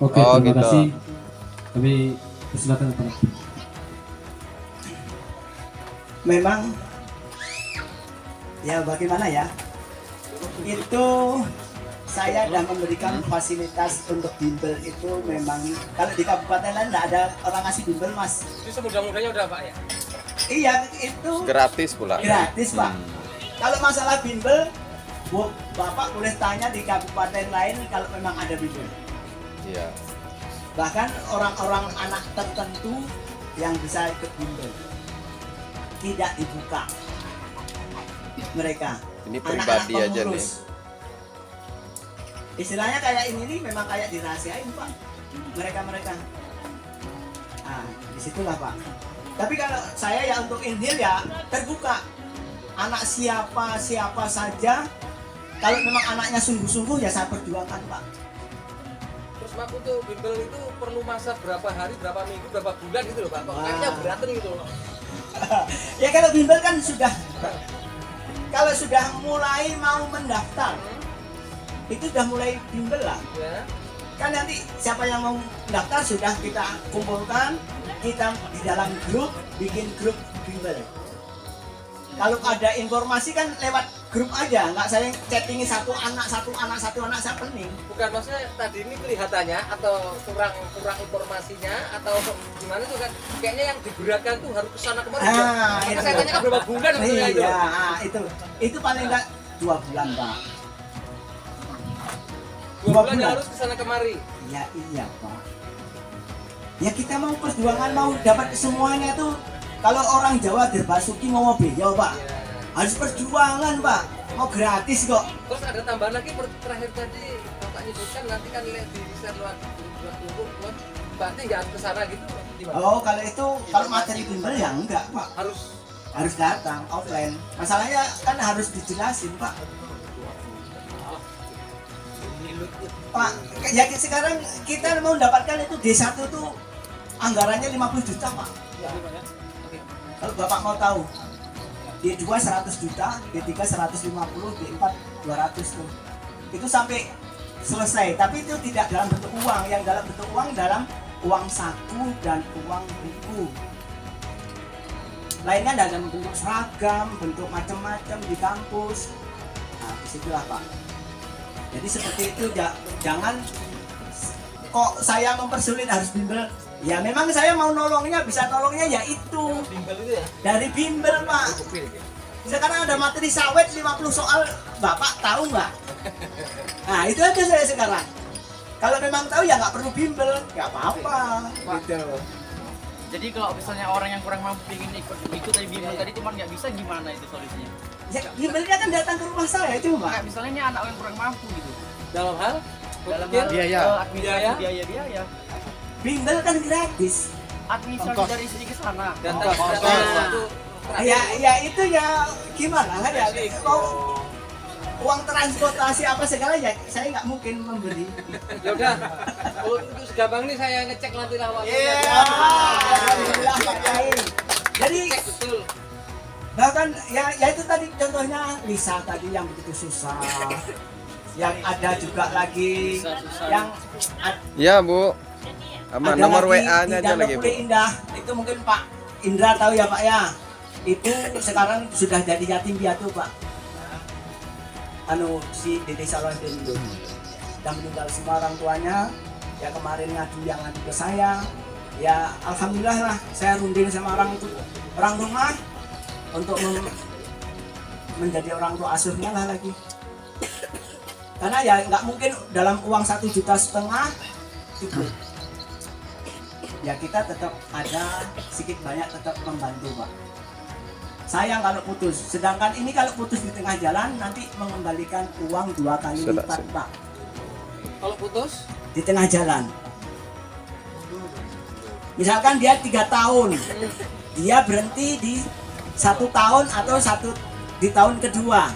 Oke, Oh, terima gitu. kasih. Kami persilakan Pak. Memang ya bagaimana ya, itu saya sudah memberikan fasilitas untuk bimbel itu. Memang kalau di kabupaten lain tidak ada orang ngasih bimbel Mas. Itu semudah-mudahnya udah Pak ya? Iya, itu Gratis pula. gratis Pak. Kalau masalah bimbel, Bapak boleh tanya di kabupaten lain kalau memang ada bimbel. Iya. Bahkan orang-orang anak tertentu yang bisa ikut bimbel tidak dibuka mereka. Ini Anak-anak pribadi aja nih. pengurus. Istilahnya kayak ini nih memang kayak dirahasiain Pak, mereka. Nah, disitulah Pak. Tapi kalau saya ya untuk Inhil ya terbuka. Anak siapa saja, kalau memang anaknya sungguh-sungguh ya saya perjuangkan Pak. Terus Pak, untuk bimbel itu perlu masa berapa hari, berapa minggu, berapa bulan gitu loh Pak? Kayaknya beraten gitu loh. Ya kalau bimbel kan kalau sudah mulai mau mendaftar, itu sudah mulai bimbel lah. Ya. Kan nanti siapa yang mau daftar sudah kita kumpulkan, kita di dalam grup, bikin grup bimbel. Kalau ada informasi kan lewat grup aja, nggak saya chattingin satu anak, saya pening. Bukan, maksudnya tadi ini kelihatannya atau kurang informasinya atau gimana tuh kan? Kayaknya yang digerakkan tuh harus kesana kemari. Maka saya tanya kan berapa bulan sebetulnya itu. Iya, itu paling nggak 2 bulan Pak. 2 bulan ya harus kesana kemari. Iya Pak. Ya kita mau perjuangan, mau dapat semuanya tuh. Kalau orang Jawa Derbasuki mau bejo Pak, harus perjuangan Pak, mau gratis kok. Terus ada tambahan lagi terakhir tadi Bapak nyebutkan nanti kan lihat di share lewat grup, berarti nggak harus kesana gitu gimana? Oh kalau itu kalau materi bimbel ya enggak Pak, harus datang offline. Masalahnya kan harus dijelasin Pak. Pak, ya sekarang kita mau mendapatkan itu D1 tuh anggarannya 50 juta Pak. Kalau Bapak mau tahu, D2 100 juta, D3 150, D4 200 tuh. Itu sampai selesai, tapi itu tidak dalam bentuk uang. Yang dalam bentuk uang dalam uang saku dan uang buku. Lainnya dalam bentuk seragam, bentuk macam-macam di kampus. Nah, disitulah Pak. Jadi seperti itu, jangan kok saya mempersulit harus bimbel. Ya memang saya mau nolongnya, bisa nolongnya ya itu. Bimbel itu ya? Dari bimbel Pak. Sekarang ada materi sawit 50 soal, Bapak tahu nggak? Nah itu aja saya sekarang. Kalau memang tahu ya nggak perlu bimbel, nggak apa-apa. Gitu. Jadi kalau misalnya orang yang kurang mampu ingin ikut itu tadi bimbel tadi cuman nggak bisa, gimana itu solusinya? Ya bimbelnya kan datang ke rumah saya itu Pak. Kayak misalnya ini anak yang kurang mampu gitu. Dalam hal Biaya, administrasi biaya. Bimbel kan gratis. Administrasi dari sini ke sana. dan Ya itu ya gimana ya? Mau uang transportasi apa segala ya saya nggak mungkin memberi. ya udah. Kalau itu segampang nih saya ngecek nanti lah waktu. Alhamdulillah Pak Kiai. Jadi Betul. bahkan ya itu tadi contohnya Lisa tadi yang begitu susah. Yang ada juga lagi yang Ya Bu. Sama ada nomor lagi WA-nya di aja lagi Bu. Danau Indah. Itu mungkin Pak Indra tahu ya Pak ya. Itu sekarang sudah jadi yatim piatu Pak. Si Dede Salahuddin itu sudah meninggal semua orang tuanya. Ya kemarin ngadu ke saya. Ya alhamdulillah lah saya runding sama orang rumah untuk menjadi orang tua asuhnya lah lagi. Karena ya nggak mungkin dalam uang 1,5 juta cukup. Ya kita tetap ada sedikit banyak tetap membantu Pak. Sayang kalau putus. Sedangkan ini kalau putus di tengah jalan nanti mengembalikan uang 2 kali lipat Pak. Kalau putus Di tengah jalan. Misalkan dia 3 tahun, dia berhenti di 1 tahun atau di tahun kedua.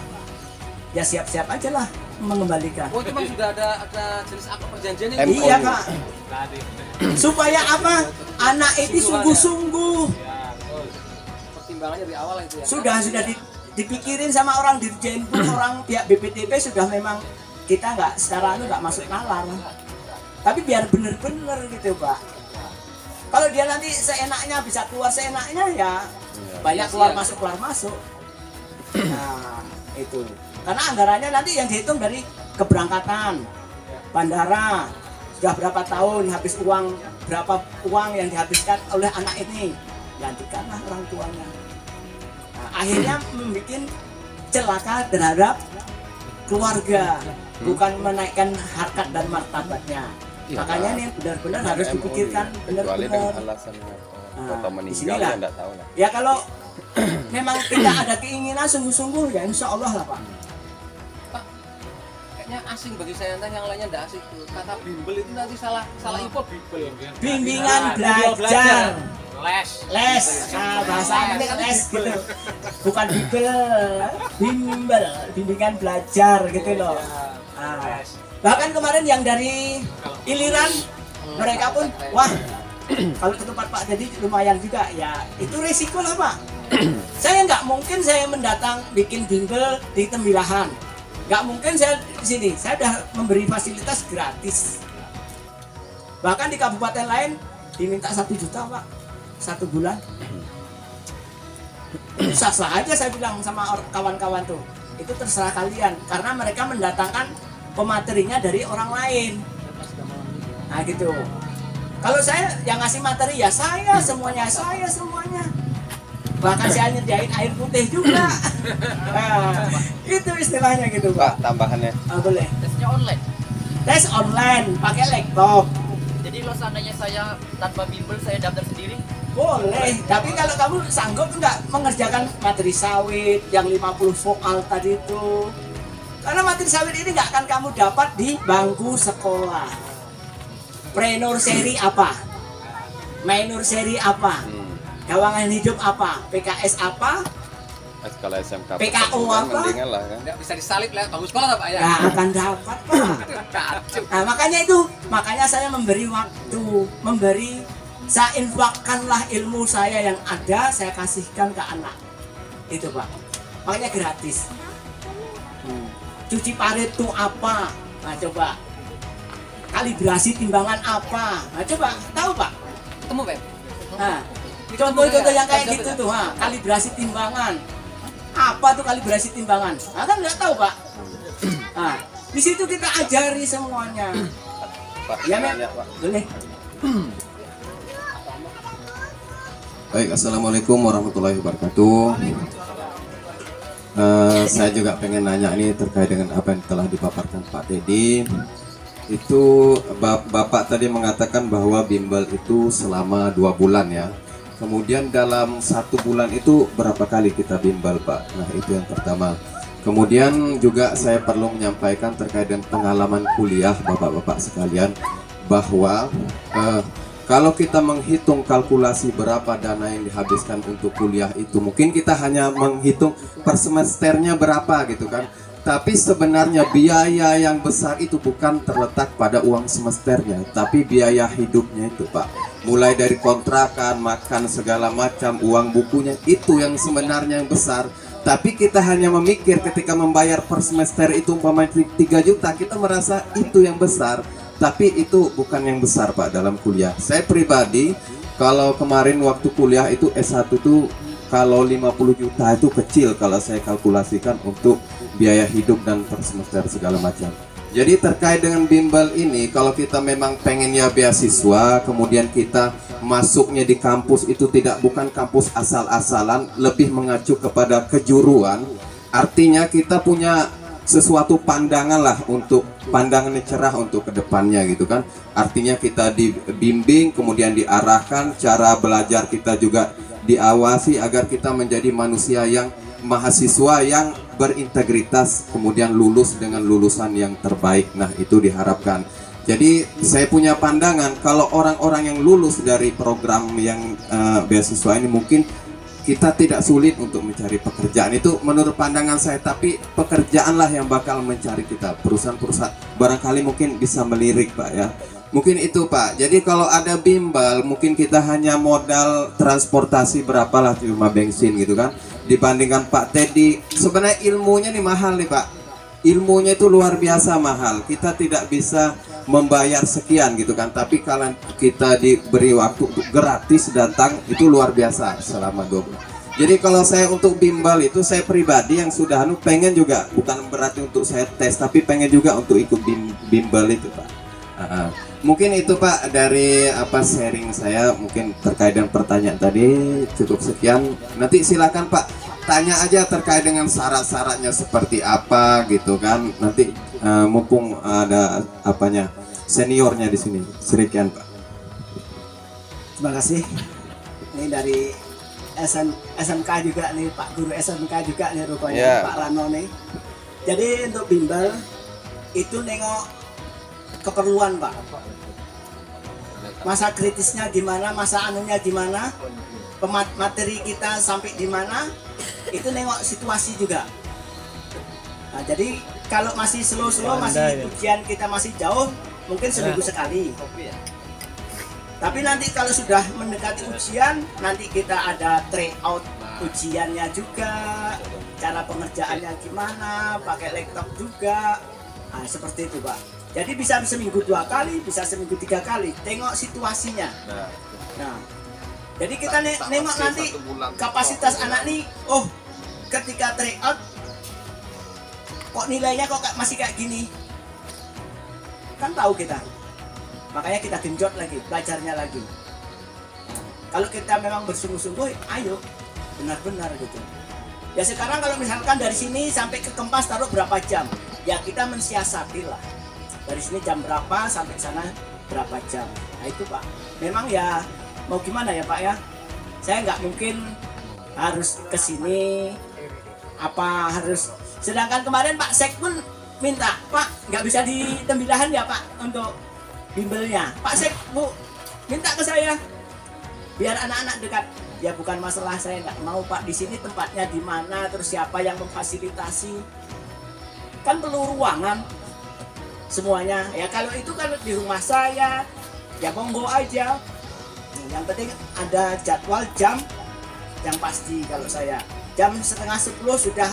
Ya siap-siap aja lah mengembalikan. oh itu memang sudah ada jenis akad perjanjian itu. Iya Pak. Supaya apa? Anak itu sungguh-sungguh. Pertimbangannya dari awal itu ya. Sudah dipikirin sama orang dirjen pun, orang pihak BPTP sudah memang kita nggak secara nggak masuk nalar. Tapi biar bener-bener gitu Pak. Kalau dia nanti seenaknya bisa keluar seenaknya ya banyak keluar masuk. Nah itu. Karena anggarannya nanti yang dihitung dari keberangkatan, bandara, sudah berapa tahun habis berapa uang yang dihabiskan oleh anak ini, gantikanlah orang tuanya. Nah, akhirnya membuat celaka terhadap keluarga, bukan menaikkan harkat dan martabatnya. Iya, Makanya nih benar-benar harus dipikirkan kecuali dengan benar-benar. alasan Nah, atau meninggal disinilah. ya enggak tahu lah. Ya kalau memang kita ada keinginan sungguh-sungguh ya insya Allah lah Pak. Kayaknya asing bagi saya, entah yang lainnya enggak asing. Kata bimbel itu nanti salah info bimbel. Bimbingan belajar. Les. Nah bahasa ini les gitu. Bukan bimbel, bimbingan belajar gitu loh. Nah, bahkan kemarin yang dari Iliran mereka pun wah kalau ke tempat Pak jadi lumayan juga ya, itu resiko lah Pak. Saya nggak mungkin saya mendatang bikin bimbel di Tembilahan, nggak mungkin saya di sini. Saya udah memberi fasilitas gratis. Bahkan di kabupaten lain diminta 1 juta Pak 1 bulan. Sah-sah aja saya bilang sama kawan-kawan tuh, itu terserah kalian karena mereka mendatangkan pematerinya dari orang lain. Nah gitu. Kalau saya yang ngasih materi ya saya semuanya. Bahkan saya nyediain air putih juga. Nah, itu istilahnya gitu Pak, Pak. tambahannya. Boleh. Tesnya online. Tes online pakai laptop. Jadi kalau seandainya saya tanpa bimbel saya daftar sendiri, Boleh, tapi kalau kamu sanggup nggak mengerjakan materi sawit yang 50 soal tadi itu, karena materi sawit ini nggak akan kamu dapat di bangku sekolah. Preneur seri apa? Minor seri apa? Gawangan hidup apa? PKS apa? Kalau SMK PKO apa? mendingan lah kan. Enggak bisa disalib lah, bagus sekolah Pak ya. Nggak akan dapat Pak. Nah makanya saya memberi waktu, saya infakkanlah ilmu saya yang ada, saya kasihkan ke anak. Itu Pak. Makanya gratis. Cuci parit itu apa? Nah coba. Kalibrasi timbangan apa? Nah coba, tahu Pak? Ketemu Pak. Nah, contoh-contoh yang kayak gitu tuh, kalibrasi timbangan. Apa tuh kalibrasi timbangan? Nah, kan nggak tahu Pak. Nah, di situ kita ajari semuanya. Pak, Ya Mem, Pak. boleh. Baik, assalamualaikum warahmatullahi wabarakatuh. Saya juga pengen nanya ini terkait dengan apa yang telah dipaparkan Pak Dedi. Itu Bapak tadi mengatakan bahwa bimbel itu selama 2 bulan ya. Kemudian dalam 1 bulan itu berapa kali kita bimbel Pak? Nah itu yang pertama. Kemudian juga saya perlu menyampaikan terkait dengan pengalaman kuliah Bapak-Bapak sekalian, bahwa kalau kita menghitung kalkulasi berapa dana yang dihabiskan untuk kuliah itu, mungkin kita hanya menghitung per semesternya berapa gitu kan. Tapi sebenarnya biaya yang besar itu bukan terletak pada uang semesternya, tapi biaya hidupnya itu Pak. Mulai dari kontrakan, makan segala macam, uang bukunya, itu yang sebenarnya yang besar. Tapi kita hanya memikir ketika membayar per semester itu umpamanya 3 juta, kita merasa itu yang besar. Tapi itu bukan yang besar Pak dalam kuliah. Saya pribadi kalau kemarin waktu kuliah itu S1 tuh kalau 50 juta itu kecil kalau saya kalkulasikan untuk biaya hidup dan per semester segala macam. Jadi terkait dengan bimbel ini, kalau kita memang pengen ya beasiswa, kemudian kita masuknya di kampus itu bukan kampus asal-asalan, lebih mengacu kepada kejuruan. Artinya kita punya sesuatu pandangan lah, untuk pandangan yang cerah untuk kedepannya gitu kan. Artinya kita dibimbing, kemudian diarahkan, cara belajar kita juga diawasi agar kita menjadi manusia yang mahasiswa yang berintegritas, kemudian lulus dengan lulusan yang terbaik. Nah, itu diharapkan. Jadi saya punya pandangan kalau orang-orang yang lulus dari program yang beasiswa ini, mungkin kita tidak sulit untuk mencari pekerjaan, itu menurut pandangan saya. Tapi pekerjaanlah yang bakal mencari kita. Perusahaan-perusahaan barangkali mungkin bisa melirik Pak ya. Mungkin itu Pak. Jadi kalau ada bimbel, mungkin kita hanya modal transportasi berapalah, cuma bensin gitu kan. Dibandingkan Pak Teddy, sebenarnya ilmunya nih mahal nih Pak. Ilmunya itu luar biasa mahal. Kita tidak bisa membayar sekian gitu kan. Tapi kalau kita diberi waktu untuk gratis datang, itu luar biasa selama 2 bulan. Jadi kalau saya untuk bimbel itu, saya pribadi yang sudah pengen juga, bukan berarti untuk saya tes, tapi pengen juga untuk ikut bimbel itu Pak. Mungkin itu Pak dari sharing saya, mungkin terkait dengan pertanyaan tadi. Cukup sekian. Nanti silakan Pak tanya aja terkait dengan syarat-syaratnya seperti apa gitu kan. Nanti mumpung ada seniornya di sini. Sekian Pak. Terima kasih. Ini dari SMK juga nih, Pak Guru SMK juga nih rupanya, Pak Rano nih. Jadi untuk bimbel itu nengok keperluan Pak, masa kritisnya gimana, masa anunya gimana, materi kita sampai di mana, itu nengok situasi juga. Nah, jadi kalau masih slow-slow, masih ujian kita masih jauh, mungkin seminggu sekali. Tapi nanti kalau sudah mendekati ujian, nanti kita ada tryout ujiannya juga, cara pengerjaannya gimana, pakai laptop juga. Nah, seperti itu Pak. Jadi bisa seminggu 2 kali, bisa seminggu 3 kali, tengok situasinya. Nah, jadi kita nengok nanti kapasitas anak nih. Oh, ketika tryout kok nilainya kok masih kayak gini, kan tahu kita. Makanya kita genjot lagi, belajarnya lagi. Kalau kita memang bersungguh-sungguh, ayo benar-benar gitu. Ya sekarang kalau misalkan dari sini sampai ke Kempas taruh berapa jam, ya kita mensiasati lah. Dari sini jam berapa sampai sana berapa jam. Nah itu Pak. Memang ya mau gimana ya Pak ya. Saya nggak mungkin harus ke sini harus. Sedangkan kemarin Pak Sek pun minta, Pak nggak bisa di Tembilahan ya Pak untuk bimbelnya. Pak Sek Bu minta ke saya biar anak-anak dekat. Ya bukan masalah saya nggak mau Pak, di sini tempatnya di mana, terus siapa yang memfasilitasi. Kan perlu ruangan semuanya. Ya kalau itu kan di rumah saya, ya monggo aja. Yang penting ada jadwal jam yang pasti. Kalau saya jam 9:30 sudah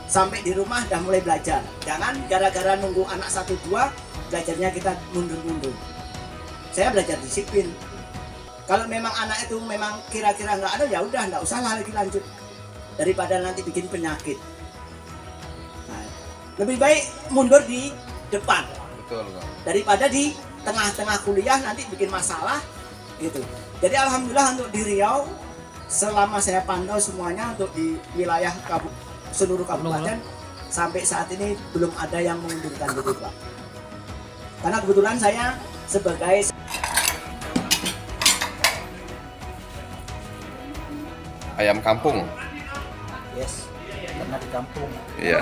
sampai di rumah, udah mulai belajar. Jangan gara-gara nunggu anak 1-2 belajarnya kita mundur-mundur. Saya belajar disiplin. Kalau memang anak itu memang kira-kira nggak ada, ya udah nggak usah lagi lanjut, daripada nanti bikin penyakit. Nah, lebih baik mundur di depan. Betul, daripada di tengah-tengah kuliah nanti bikin masalah gitu. Jadi alhamdulillah untuk di Riau selama saya pantau semuanya untuk di wilayah seluruh kabupaten sampai saat ini belum ada yang mengundurkan diri Pak. Karena kebetulan saya sebagai ayam kampung. Yes, karena di kampung. Iya.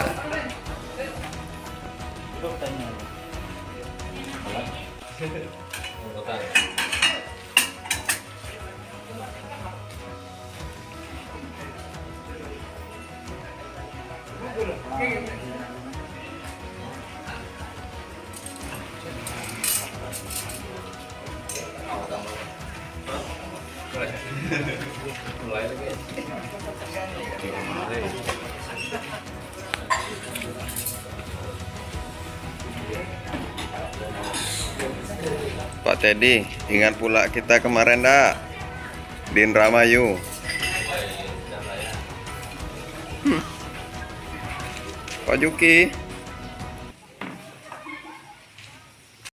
Pak Teddy, ingat pula kita kemarin dah di Indramayu. Pak Juki.